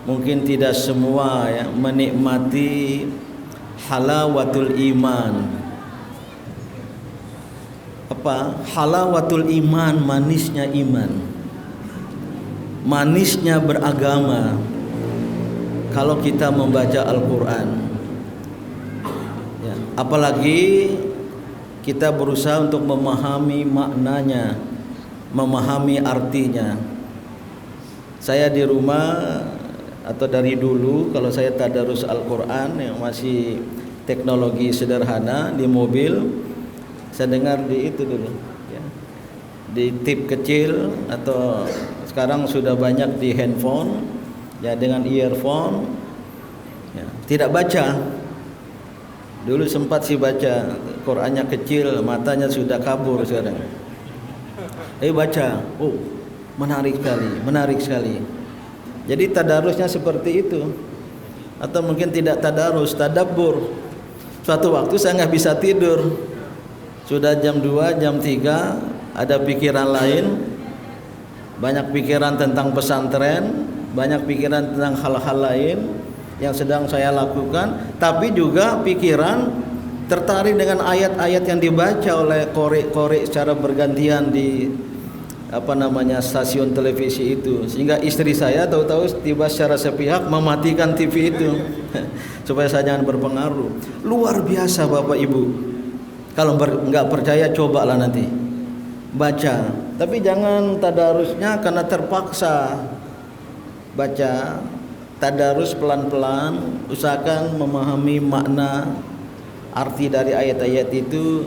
mungkin tidak semua ya menikmati halawatul iman. Apa? Halawatul iman, manisnya iman. Manisnya beragama kalau kita membaca Al-Quran ya, apalagi kita berusaha untuk memahami maknanya, memahami artinya. Saya di rumah atau dari dulu kalau saya tadarus Al-Quran yang masih teknologi sederhana di mobil, saya dengar di itu dulu ya, di tip kecil, atau sekarang sudah banyak di handphone ya, dengan earphone ya. Tidak baca. Dulu sempat sih baca, Qurannya kecil, matanya sudah kabur sekarang. Baca, oh menarik sekali. Jadi tadarusnya seperti itu. Atau mungkin tidak tadarus, tadabbur. Suatu waktu saya nggak bisa tidur, sudah jam 2, jam 3, ada pikiran lain. Banyak pikiran tentang pesantren, banyak pikiran tentang hal-hal lain yang sedang saya lakukan, tapi juga pikiran tertarik dengan ayat-ayat yang dibaca oleh qori secara bergantian di stasiun televisi itu, sehingga istri saya tahu-tahu tiba secara sepihak mematikan TV itu supaya saya jangan berpengaruh. Luar biasa Bapak Ibu. Kalau nggak percaya cobalah nanti baca, tapi jangan tadarusnya karena terpaksa. Baca, tadarus pelan-pelan, usahakan memahami makna, arti dari ayat-ayat itu.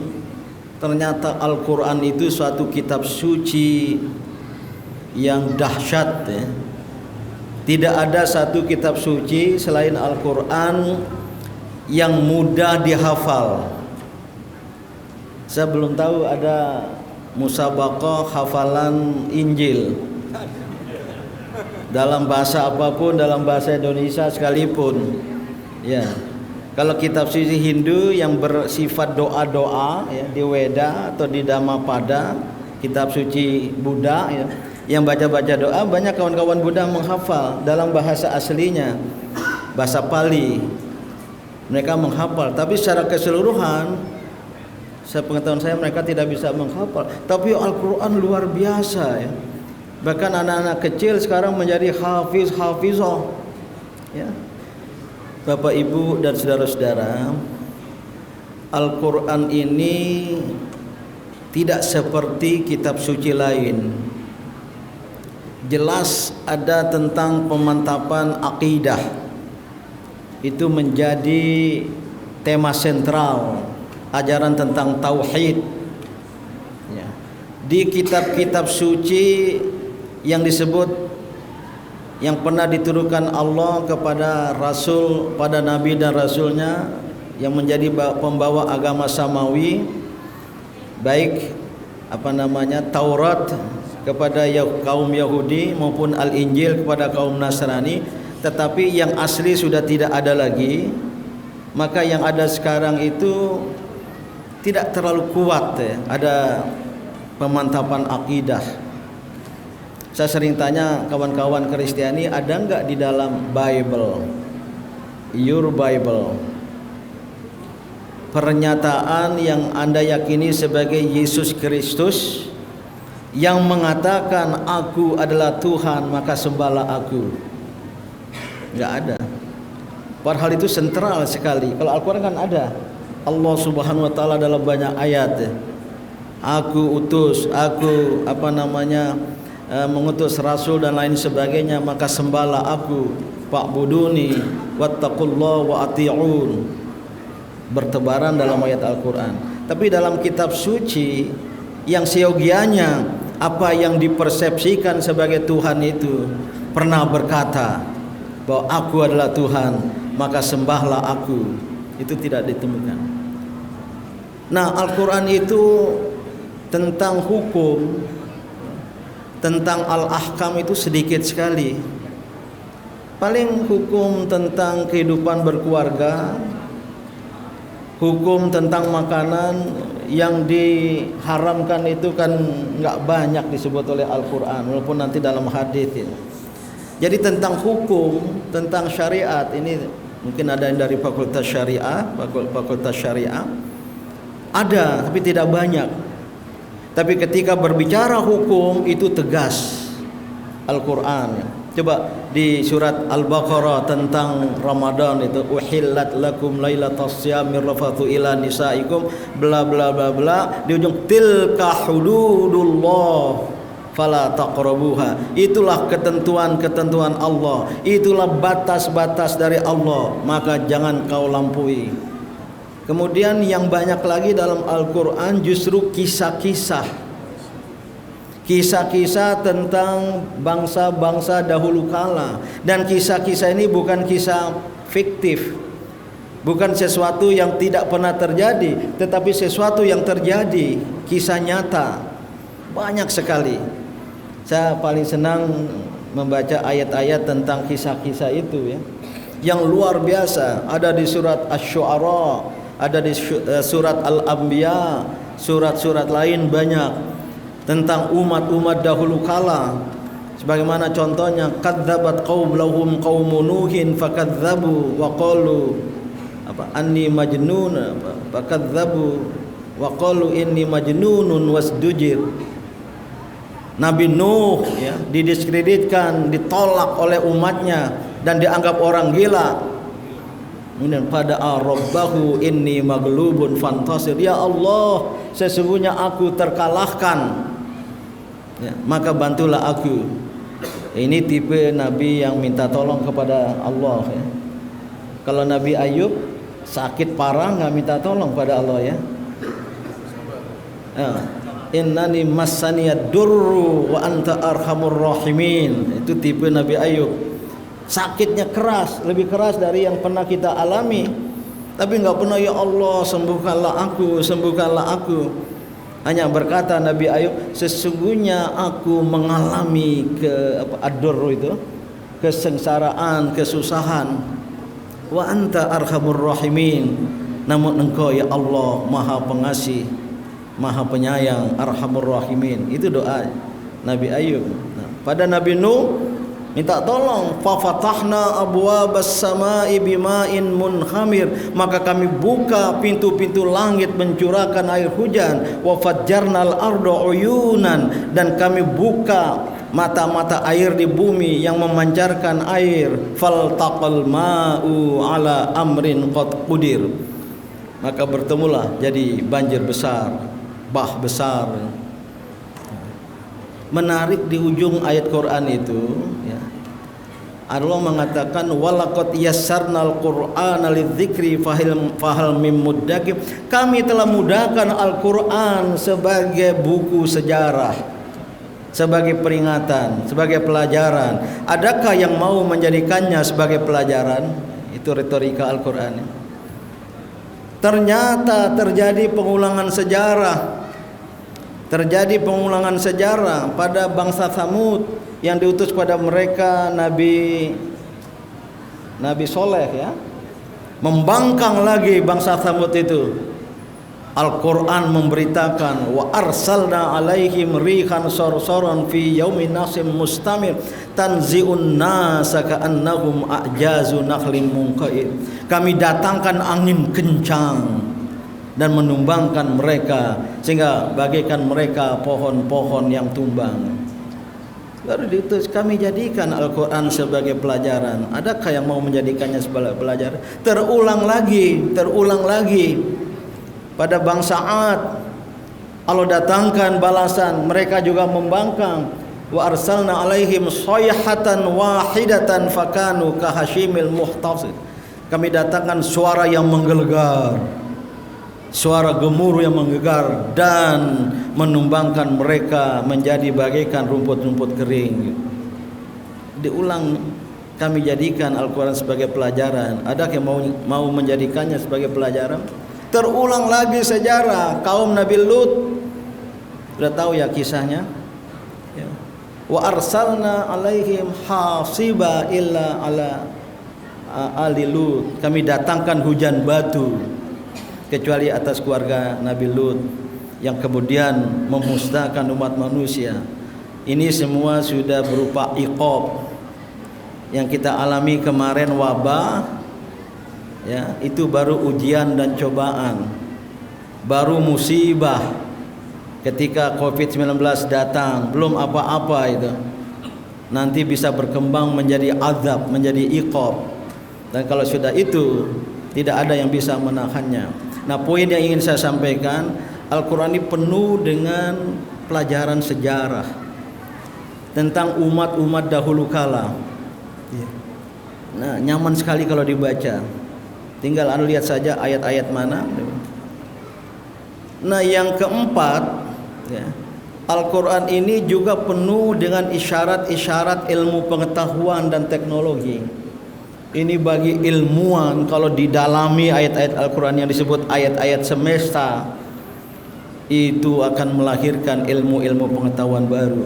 Ternyata Al-Quran itu suatu kitab suci yang dahsyat ya. Tidak ada satu kitab suci selain Al-Quran yang mudah dihafal. Saya belum tahu ada musabaqah hafalan Injil dalam bahasa apapun, dalam bahasa Indonesia sekalipun ya. Kalau kitab suci Hindu yang bersifat doa-doa ya, di Weda atau di Dhammapada, kitab suci Buddha ya, yang baca-baca doa, banyak kawan-kawan Buddha menghafal dalam bahasa aslinya, bahasa Pali. Mereka menghafal, tapi secara keseluruhan sepengetahuan saya mereka tidak bisa menghafal. Tapi Al-Quran luar biasa ya. Bahkan anak-anak kecil sekarang menjadi hafizah. Ya. Bapak Ibu dan saudara-saudara, Al-Quran ini tidak seperti kitab suci lain. Jelas ada tentang pemantapan akidah. Itu menjadi tema sentral, ajaran tentang tauhid. Ya. Di kitab-kitab suci yang disebut, yang pernah diturunkan Allah kepada Rasul, pada Nabi dan Rasulnya yang menjadi pembawa agama samawi, baik Taurat kepada kaum Yahudi maupun Al-Injil kepada kaum Nasrani, tetapi yang asli sudah tidak ada lagi. Maka yang ada sekarang itu tidak terlalu kuat ya, ada pemantapan akidah. Saya sering tanya kawan-kawan Kristiani, ada enggak di dalam Bible, your Bible, pernyataan yang Anda yakini sebagai Yesus Kristus yang mengatakan aku adalah Tuhan maka sembahlah aku? Enggak ada. Padahal itu sentral sekali. Kalau Al-Quran kan ada, Allah Subhanahu wa taala dalam banyak ayat, aku utus, aku mengutus rasul dan lain sebagainya, maka sembahlah aku, fa'buduni wattaqullaha wa ati'un, bertebaran dalam ayat Al-Quran. Tapi dalam kitab suci yang seyogianya apa yang dipersepsikan sebagai Tuhan itu pernah berkata bahwa aku adalah Tuhan maka sembahlah aku, itu tidak ditemukan. Nah, Al-Quran itu tentang hukum, tentang al-ahkam itu sedikit sekali. Paling hukum tentang kehidupan berkeluarga, hukum tentang makanan yang diharamkan itu kan nggak banyak disebut oleh Al-Quran, walaupun nanti dalam hadis itu. Jadi tentang hukum, tentang syariat ini mungkin ada yang dari fakultas syariah, ada tapi tidak banyak. Tapi ketika berbicara hukum itu tegas Al-Quran. Coba di surat Al-Baqarah tentang Ramadan itu, uhillat lakum lailatas syamir rafathu ila nisaikum bla bla bla bla, di ujung tilka hududullah fala taqrabuha. Itulah ketentuan-ketentuan Allah, itulah batas-batas dari Allah, maka jangan kau lampaui. Kemudian yang banyak lagi dalam Al-Quran justru kisah-kisah tentang bangsa-bangsa dahulu kala. Dan kisah-kisah ini bukan kisah fiktif, bukan sesuatu yang tidak pernah terjadi, tetapi sesuatu yang terjadi, kisah nyata. Banyak sekali. Saya paling senang membaca ayat-ayat tentang kisah-kisah itu ya, yang luar biasa. Ada di surat Asy-Syu'ara, ada di surat Al-Anbiya, surat-surat lain banyak tentang umat-umat dahulu kala. Sebagaimana contohnya, kadzabat qaumlahum qaumun nuhin fakadzabu wa qalu anni majnun, fakadzabu wa qalu inni majnunun wasdujir. Nabi Nuh ya, didiskreditkan, ditolak oleh umatnya dan dianggap orang gila. Kemudian pada rabbahu inni maglubun fantasir, ya Allah sesungguhnya aku terkalahkan ya, maka bantulah aku. Ini tipe nabi yang minta tolong kepada Allah ya. Kalau Nabi Ayub sakit parah nggak minta tolong pada Allah ya. Innani massaniyad durru wa anta arhamur rahimin. Itu tipe Nabi Ayub. Sakitnya keras, lebih keras dari yang pernah kita alami. Tapi enggak pernah ya Allah sembuhkanlah aku. Hanya berkata Nabi Ayub, sesungguhnya aku mengalami ad-durru itu, kesengsaraan, kesusahan. Wa anta arhamur rahimin. Namun engkau ya Allah Maha Pengasih, Maha Penyayang, Arhamur Rahimin. Itu doa Nabi Ayub. Nah, pada Nabi Nuh minta tolong, fa fatahna abwabas samai bima'in munhamir, maka kami buka pintu-pintu langit mencurahkan air hujan, wa fajjarnal arda uyunan, dan kami buka mata-mata air di bumi yang memancarkan air. Faltaqal ma'u ala amrin qad qudir. Maka bertemulah jadi banjir besar, bah besar. Menarik di ujung ayat Quran itu, ya, Allah mengatakan walaqad yassarnal qur'ana lidzikri fahal mim muddakir. Kami telah mudahkan Al-Qur'an sebagai buku sejarah, sebagai peringatan, sebagai pelajaran. Adakah yang mau menjadikannya sebagai pelajaran? Itu retorika Al-Qur'an. Ternyata terjadi pengulangan sejarah. Terjadi pengulangan sejarah pada bangsa Tsamud yang diutus pada mereka Nabi Soleh, ya, membangkang lagi bangsa Tsamud itu. Al-Quran memberitakan wa arsalna alaihim rihan sorsoron fi yaumin nasim mustamir tanzi'un nasa ka'annahum a'jazu nakhlim munqa'id. Kami datangkan angin kencang dan menumbangkan mereka sehingga bagaikan mereka pohon-pohon yang tumbang. Baru diutus, kami jadikan Al-Quran sebagai pelajaran. Adakah yang mau menjadikannya sebagai pelajaran? Terulang lagi pada bangsa 'Ad. Allah datangkan balasan, mereka juga membangkang. Wa arsalna alaihim sayhatan wahidatan fakanu kahashimil muhtasir. Kami datangkan suara yang menggelegar, suara gemuruh yang menggegar dan menumbangkan mereka menjadi bagaikan rumput-rumput kering. Diulang, kami jadikan Al-Quran sebagai pelajaran. Ada yang mau menjadikannya sebagai pelajaran? Terulang lagi sejarah kaum Nabi Lut. Sudah tahu ya kisahnya, ya. Wa arsalna alaihim hasiba illa ala ali Lut. Kami datangkan hujan batu kecuali atas keluarga Nabi Lut yang kemudian memusnahkan umat manusia. Ini semua sudah berupa iqab yang kita alami kemarin, wabah, ya, itu baru ujian dan cobaan, baru musibah ketika COVID-19 datang, belum apa-apa itu. Nanti bisa berkembang menjadi azab, menjadi iqab. Dan kalau sudah itu tidak ada yang bisa menahannya. Nah, poin yang ingin saya sampaikan, Al-Quran ini penuh dengan pelajaran sejarah tentang umat-umat dahulu kala. Nah, nyaman sekali kalau dibaca. Tinggal Anda lihat saja ayat-ayat mana. Nah, yang keempat, ya, Al-Quran ini juga penuh dengan isyarat-isyarat ilmu pengetahuan dan teknologi. Ini bagi ilmuwan, kalau didalami ayat-ayat Al-Quran yang disebut ayat-ayat semesta, itu akan melahirkan ilmu-ilmu pengetahuan baru.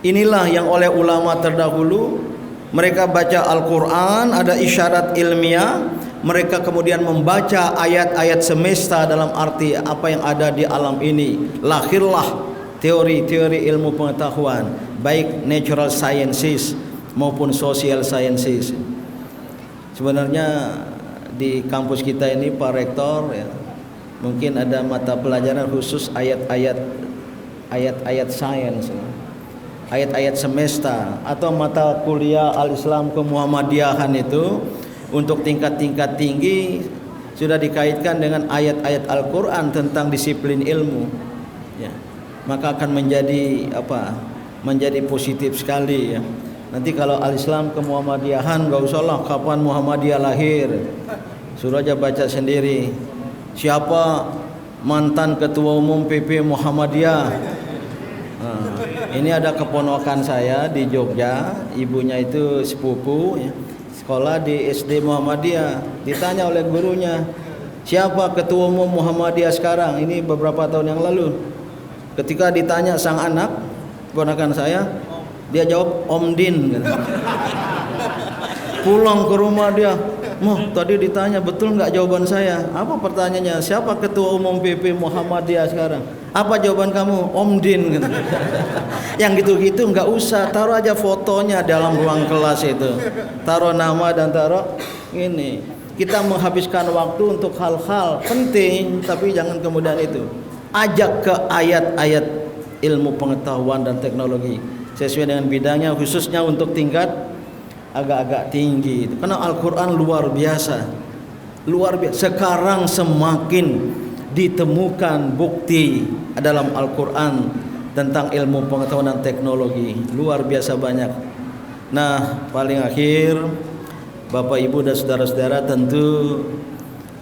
Inilah yang oleh ulama terdahulu, mereka baca Al-Quran, ada isyarat ilmiah, mereka kemudian membaca ayat-ayat semesta dalam arti apa yang ada di alam ini. Lahirlah teori-teori ilmu pengetahuan, baik natural sciences maupun social sciences. Sebenarnya di kampus kita ini Pak Rektor, ya, mungkin ada mata pelajaran khusus ayat-ayat sains, ayat-ayat semesta, atau mata kuliah Al-Islam Kemuhammadiyahan itu untuk tingkat-tingkat tinggi sudah dikaitkan dengan ayat-ayat Al-Quran tentang disiplin ilmu, ya. Maka akan menjadi menjadi positif sekali, ya. Nanti kalau Al-Islam Kemuhammadiyahan, gak usah lah kapan Muhammadiyah lahir, suruh aja baca sendiri. Siapa mantan ketua umum PP Muhammadiyah? Nah, ini ada keponakan saya di Jogja, ibunya itu sepupu, ya, sekolah di SD Muhammadiyah. Ditanya oleh gurunya, siapa ketua umum Muhammadiyah sekarang? Ini beberapa tahun yang lalu. Ketika ditanya sang anak, keponakan saya, dia jawab Om Din. Pulang ke rumah dia, tadi ditanya betul nggak jawaban saya? Apa pertanyaannya? Siapa ketua umum PP Muhammadiyah sekarang? Apa jawaban kamu? Om Din. Yang gitu-gitu nggak usah, taruh aja fotonya dalam ruang kelas itu, taruh nama dan taruh ini. Kita menghabiskan waktu untuk hal-hal penting, tapi jangan kemudian itu. Ajak ke ayat-ayat ilmu pengetahuan dan teknologi. sesuai dengan bidangnya, khususnya untuk tingkat agak-agak tinggi. Karena Al-Quran luar biasa, luar biasa. Sekarang semakin ditemukan bukti dalam Al-Quran tentang ilmu pengetahuan dan teknologi, luar biasa banyak. Nah, paling akhir, Bapak Ibu dan saudara-saudara, tentu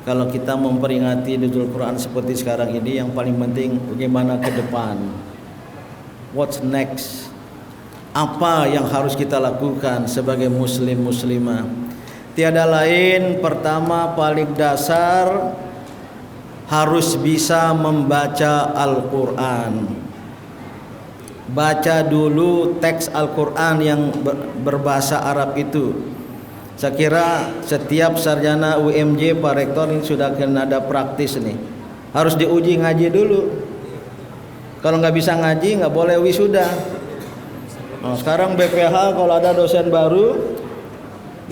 kalau kita memperingati Nuzul Quran seperti sekarang ini, yang paling penting bagaimana ke depan. What's next? Apa yang harus kita lakukan sebagai muslim muslimah? Tiada lain, pertama paling dasar harus bisa membaca Al-Quran. Baca dulu teks Al-Quran yang berbahasa Arab itu. Saya kira setiap sarjana UMJ, Pak Rektor, ini sudah kena ada praktis nih. Harus diuji ngaji dulu. Kalau nggak bisa ngaji nggak boleh wisuda. Nah, sekarang BPH kalau ada dosen baru,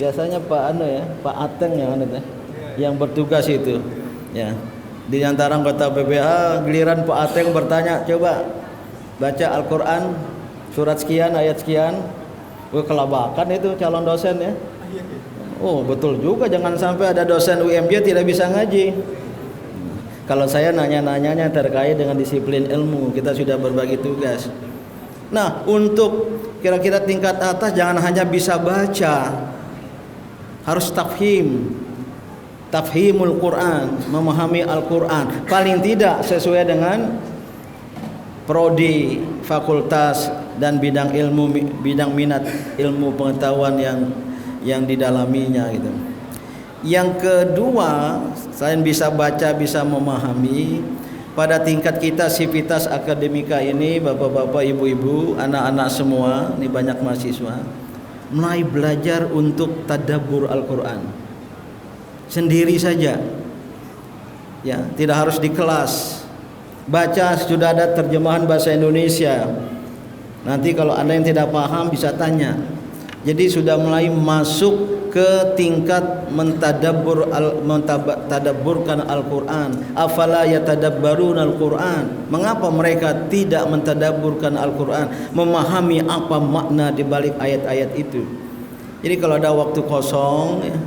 biasanya Pak Ateng yang bertugas itu. Ya, di antara anggota BPH, giliran Pak Ateng bertanya, coba baca Al-Quran surat sekian ayat sekian. Kelabakan itu calon dosen ya. Oh betul juga, jangan sampai ada dosen UMJ tidak bisa ngaji. Kalau saya nanya-nanyanya terkait dengan disiplin ilmu, kita sudah berbagi tugas. Nah, untuk kira-kira tingkat atas jangan hanya bisa baca, harus tafhimul Quran, memahami Al-Quran. Paling tidak sesuai dengan prodi, fakultas dan bidang ilmu, bidang minat ilmu pengetahuan yang didalaminya gitu. Yang kedua, selain bisa baca, bisa memahami, pada tingkat kita sivitas akademika ini, bapak-bapak, ibu-ibu, anak-anak semua, ini banyak mahasiswa, mulai belajar untuk tadabbur Al-Quran sendiri saja, ya, tidak harus di kelas. Baca, sudah ada terjemahan bahasa Indonesia. Nanti kalau Anda yang tidak paham bisa tanya. Jadi sudah mulai masuk ke tingkat mentadabburkan Al-Quran. Afala yatadabbarun Al-Quran. Mengapa mereka tidak mentadabburkan Al-Quran, memahami apa makna di balik ayat-ayat itu. Jadi kalau ada waktu kosong, ya,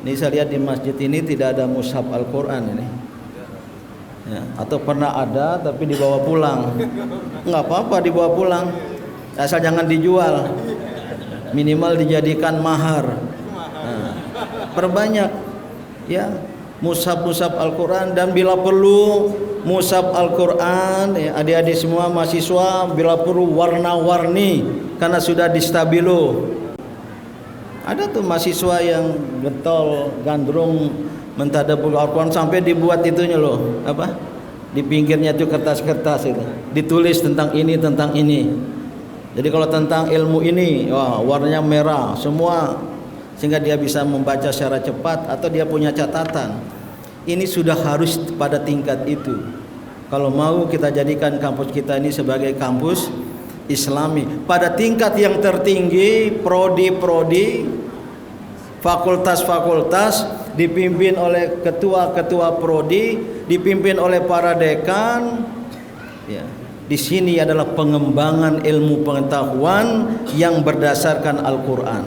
ini saya lihat di masjid ini tidak ada mushaf Al-Quran ini. Ya, atau pernah ada tapi dibawa pulang. Nggak apa-apa dibawa pulang, asal jangan dijual, minimal dijadikan mahar. Nah, perbanyak ya mushaf Al-Quran, dan bila perlu mushaf Al-Quran, ya, adik-adik semua mahasiswa, bila perlu warna-warni karena sudah distabilo. Ada tuh mahasiswa yang getol, gandrung mentadabbur Al-Quran sampai dibuat itunya loh, apa? Di pinggirnya itu kertas-kertas itu, ditulis tentang ini. Jadi kalau tentang ilmu ini, wah, warnanya merah semua, sehingga dia bisa membaca secara cepat atau dia punya catatan. Ini sudah harus pada tingkat itu. Kalau mau kita jadikan kampus kita ini sebagai kampus Islami pada tingkat yang tertinggi, prodi-prodi, fakultas-fakultas dipimpin oleh ketua-ketua prodi, dipimpin oleh para dekan. Ya, di sini adalah pengembangan ilmu pengetahuan yang berdasarkan Al-Quran.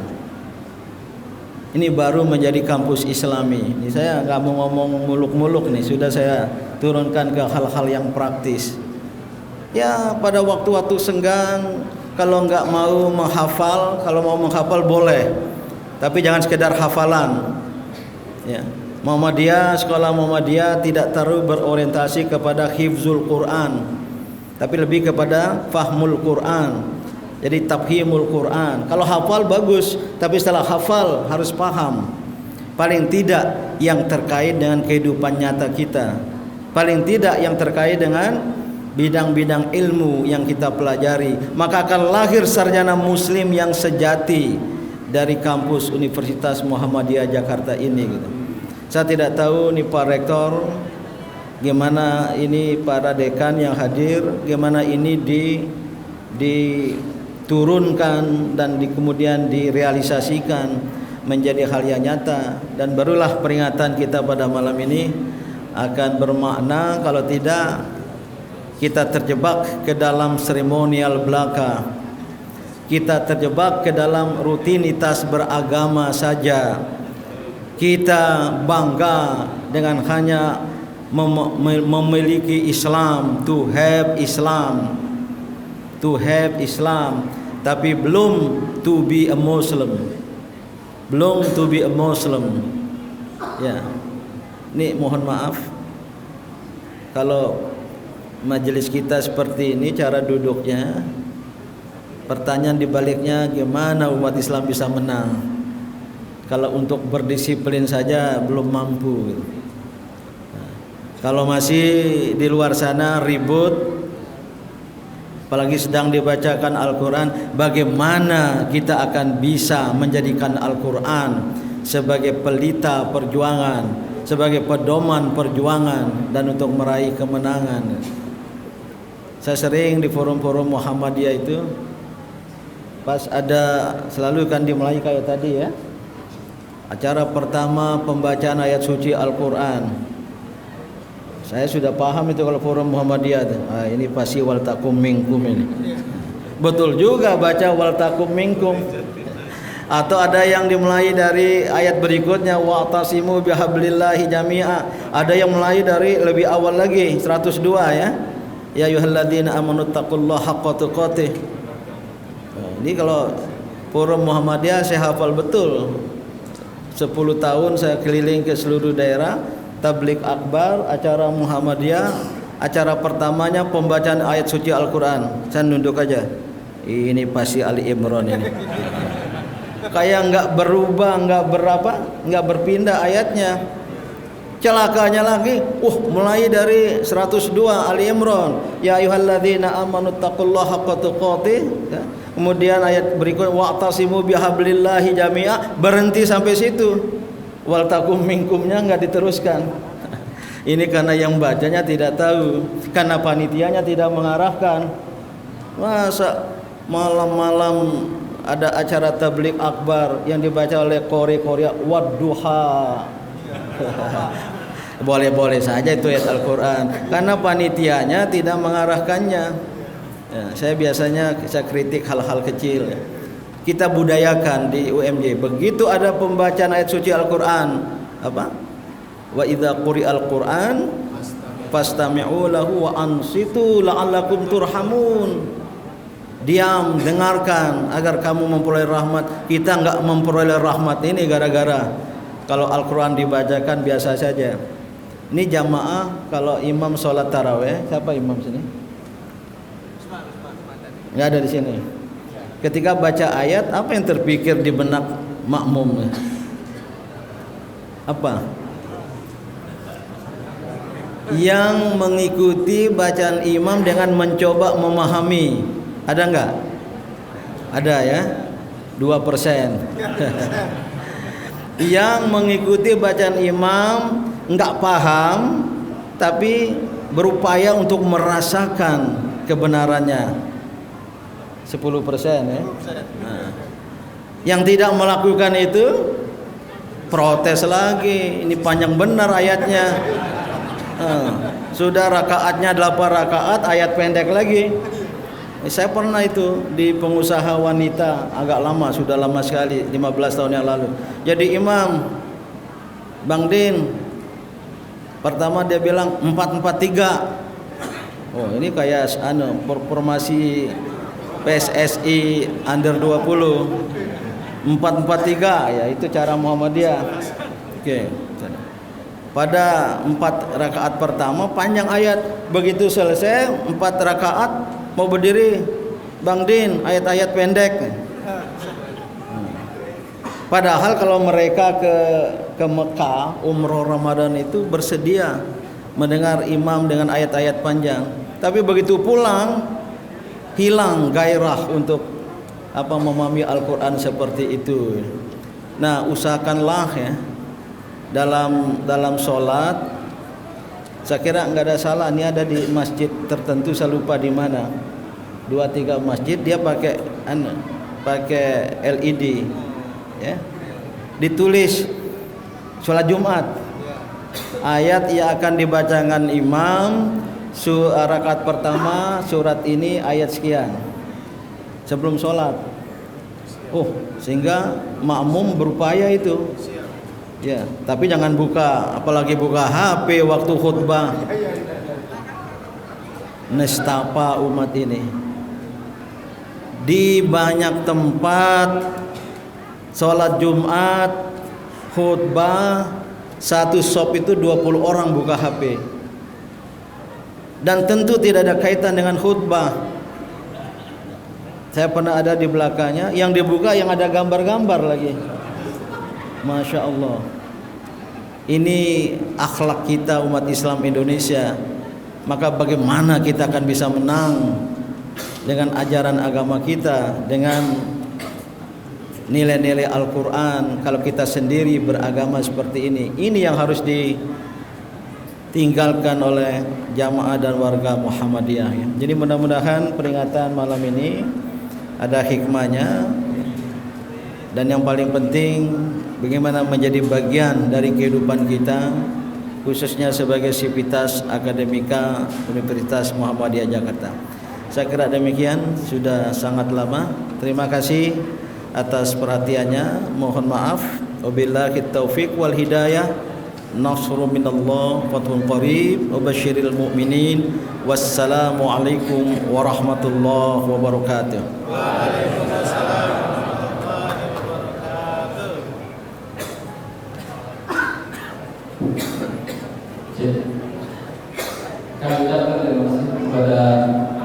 Ini baru menjadi kampus Islami. Ini saya nggak mau ngomong muluk-muluk nih, sudah saya turunkan ke hal-hal yang praktis. Ya, pada waktu-waktu senggang, kalau nggak mau menghafal, kalau mau menghafal boleh, tapi jangan sekedar hafalan. Ya, Muhammadiyah, sekolah Muhammadiyah tidak terlalu berorientasi kepada hifzul Quran, tapi lebih kepada fahmul Quran. Jadi tafhimul Quran. Kalau hafal bagus, tapi setelah hafal harus paham. Paling tidak yang terkait dengan kehidupan nyata kita. Paling tidak yang terkait dengan bidang-bidang ilmu yang kita pelajari. Maka akan lahir sarjana muslim yang sejati dari kampus Universitas Muhammadiyah Jakarta ini gitu. Saya tidak tahu nih Pak Rektor, gimana ini para dekan yang hadir, gimana ini diturunkan dan kemudian direalisasikan menjadi hal yang nyata, dan barulah peringatan kita pada malam ini akan bermakna. Kalau tidak, kita terjebak ke dalam seremonial belaka. kita terjebak ke dalam rutinitas beragama saja. Kita bangga dengan hanya memiliki Islam, to have Islam, tapi belum to be a Muslim, ya. Ini mohon maaf kalau majelis kita seperti ini cara duduknya. Pertanyaan dibaliknya, gimana umat Islam bisa menang kalau untuk berdisiplin saja belum mampu. Kalau masih di luar sana ribut, apalagi sedang dibacakan Al-Quran, bagaimana kita akan bisa menjadikan Al-Quran sebagai pelita perjuangan, sebagai pedoman perjuangan, dan untuk meraih kemenangan. Saya sering di forum-forum Muhammadiyah itu, pas ada, selalu kan dimulai kayak tadi ya, acara pertama pembacaan ayat suci Al-Quran. Saya sudah paham itu kalau forum Muhammadiyah, ini pasti wal takum minkum ini. Betul juga baca wal takum minkum. Atau ada yang dimulai dari ayat berikutnya, wa'tasimu bihablillahi jami'a. Ada yang mulai dari lebih awal lagi, 102 ya. Ya ayyuhalladzina amanu taqullaha haqqa tuqatih. Ini kalau forum Muhammadiyah saya hafal betul. 10 tahun saya keliling ke seluruh daerah, tabligh akbar, acara Muhammadiyah, acara pertamanya pembacaan ayat suci Al-Quran. Saya nunduk aja, ini pasti Ali Imran ini. Kayak nggak berubah, nggak berpindah ayatnya. Celakanya lagi, mulai dari 102 Ali Imran, ya ayyuhalladzina amanu taqullaha haqqa tuqatih. Kemudian ayat berikut wa'tasimu bihablillahi jami'a, berhenti sampai situ. Wal takum minkumnya nggak diteruskan. Ini karena yang bacanya tidak tahu, karena panitianya tidak mengarahkan. Masa malam-malam ada acara tabligh akbar yang dibaca oleh Korea wadduha. Boleh-boleh saja itu ayat Al-Quran, karena panitianya tidak mengarahkannya. Ya, saya biasanya kritik hal-hal kecil. Kita budayakan di UMJ. Begitu ada pembacaan ayat suci Al-Quran, apa? Wa idza quri'al Qur'an fastami'u lahu wa ansitu la'allakum turhamun. Diam, dengarkan agar kamu memperoleh rahmat. Kita enggak memperoleh rahmat ini gara-gara kalau Al-Quran dibacakan biasa saja. Ini jamaah kalau imam sholat taraweh, siapa imam sini? Enggak ada di sini. Ketika baca ayat, apa yang terpikir di benak makmum? Apa? Yang mengikuti bacaan imam dengan mencoba memahami. Ada enggak? Ada ya? 2%. Yang mengikuti bacaan imam enggak paham, tapi berupaya untuk merasakan kebenarannya. 10% ya. Nah, yang tidak melakukan itu protes lagi. Ini panjang benar ayatnya. Sudah rakaatnya 8 rakaat, ayat pendek lagi. Saya pernah itu di pengusaha wanita, agak lama, sudah lama sekali, 15 tahun yang lalu. Jadi imam Bang Din, pertama dia bilang 4-4-3. Oh, ini kayak formasi PSSI under 20. 4-4-3 ya, itu cara Muhammadiyah. Oke. Pada 4 rakaat pertama panjang ayat. Begitu selesai 4 rakaat mau berdiri, Bang Din, ayat-ayat pendek. Padahal kalau mereka ke Mekah umroh Ramadan itu bersedia mendengar imam dengan ayat-ayat panjang. Tapi begitu pulang hilang gairah untuk memahami Al-Quran seperti itu. Nah, usahakanlah ya dalam sholat. Saya kira nggak ada salah. Ini ada di masjid tertentu, saya lupa di mana. 2-3 masjid dia pakai LED, ya. Ditulis sholat Jumat. Ayat yang akan dibacakan imam rakaat pertama surat ini ayat sekian. Sebelum sholat Sehingga makmum berupaya itu. Ya, tapi jangan buka, apalagi buka HP waktu khutbah. Nestapa umat ini. Di banyak tempat sholat Jumat, khutbah, satu shop itu 20 orang buka HP. Dan tentu tidak ada kaitan dengan khutbah. Saya pernah ada di belakangnya, yang dibuka yang ada gambar-gambar lagi. Masya Allah. Ini akhlak kita umat Islam Indonesia. Maka bagaimana kita akan bisa menang dengan ajaran agama kita, dengan nilai-nilai Al-Quran, kalau kita sendiri beragama seperti ini. Ini yang harus ditinggalkan oleh jamaah dan warga Muhammadiyah. Jadi mudah-mudahan peringatan malam ini ada hikmahnya, dan yang paling penting bagaimana menjadi bagian dari kehidupan kita, khususnya sebagai sivitas akademika Universitas Muhammadiyah Jakarta. Saya kira demikian, sudah sangat lama. Terima kasih atas perhatiannya. Mohon maaf. Wabillahi taufiq wal hidayah. Nasrun minallah, fathun qarib, wa basyiril mu'minin. Wassalamualaikum warahmatullahi wabarakatuh. Waalaikumsalam warahmatullahi wabarakatuh. Kami ucapkan terima kasih kepada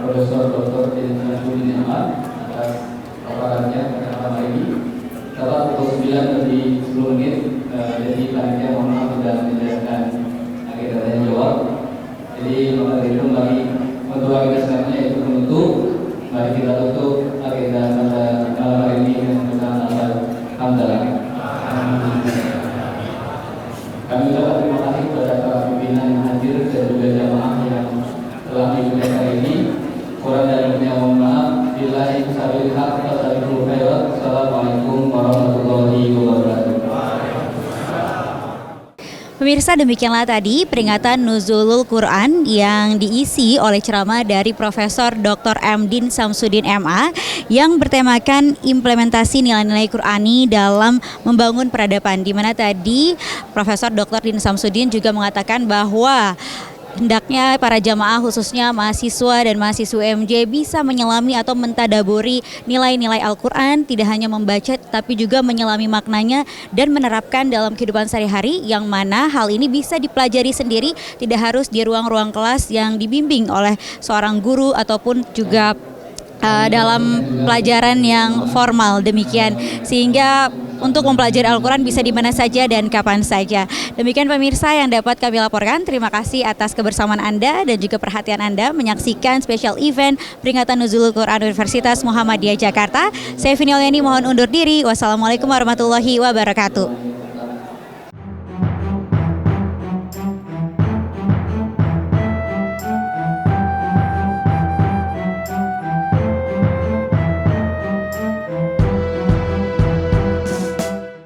Profesor Dr. Deddy Syamsuddin MA atas paparannya pada malam ini. Tepat pukul 9 lebih 10 menit, jadi panitia mohon maaf sudah menjelaskan agenda tanya jawab. Jadi maka dari itu kami untuk agenda selanjutnya yaitu penutup. Mari kita tutup agenda pada malam hari ini dengan bacaan alhamdulillah. Kami ucapkan terima kasih kepada para pimpinan yang hadir dan juga jamaah yang telah mengikuti hari ini. Kurang dan lebihnya mohon maaf. Billahi taufiq wal hidayah. Assalamualaikum warahmatullahi wabarakatuh. Pemirsa, demikianlah tadi peringatan Nuzulul Quran yang diisi oleh ceramah dari Profesor Dr. M. Din Syamsuddin MA yang bertemakan implementasi nilai-nilai Qurani dalam membangun peradaban, di mana tadi Profesor Dr. Din Syamsuddin juga mengatakan bahwa hendaknya para jamaah khususnya mahasiswa dan mahasiswa UMJ bisa menyelami atau mentadaburi nilai-nilai Al-Quran, tidak hanya membaca tapi juga menyelami maknanya dan menerapkan dalam kehidupan sehari-hari, yang mana hal ini bisa dipelajari sendiri, tidak harus di ruang-ruang kelas yang dibimbing oleh seorang guru ataupun juga dalam pelajaran yang formal demikian, sehingga untuk mempelajari Al-Quran bisa di mana saja dan kapan saja. Demikian pemirsa yang dapat kami laporkan. Terima kasih atas kebersamaan Anda dan juga perhatian Anda menyaksikan special event peringatan Nuzulul Quran Universitas Muhammadiyah Jakarta. Saya Vini Oliani mohon undur diri. Wassalamualaikum warahmatullahi wabarakatuh.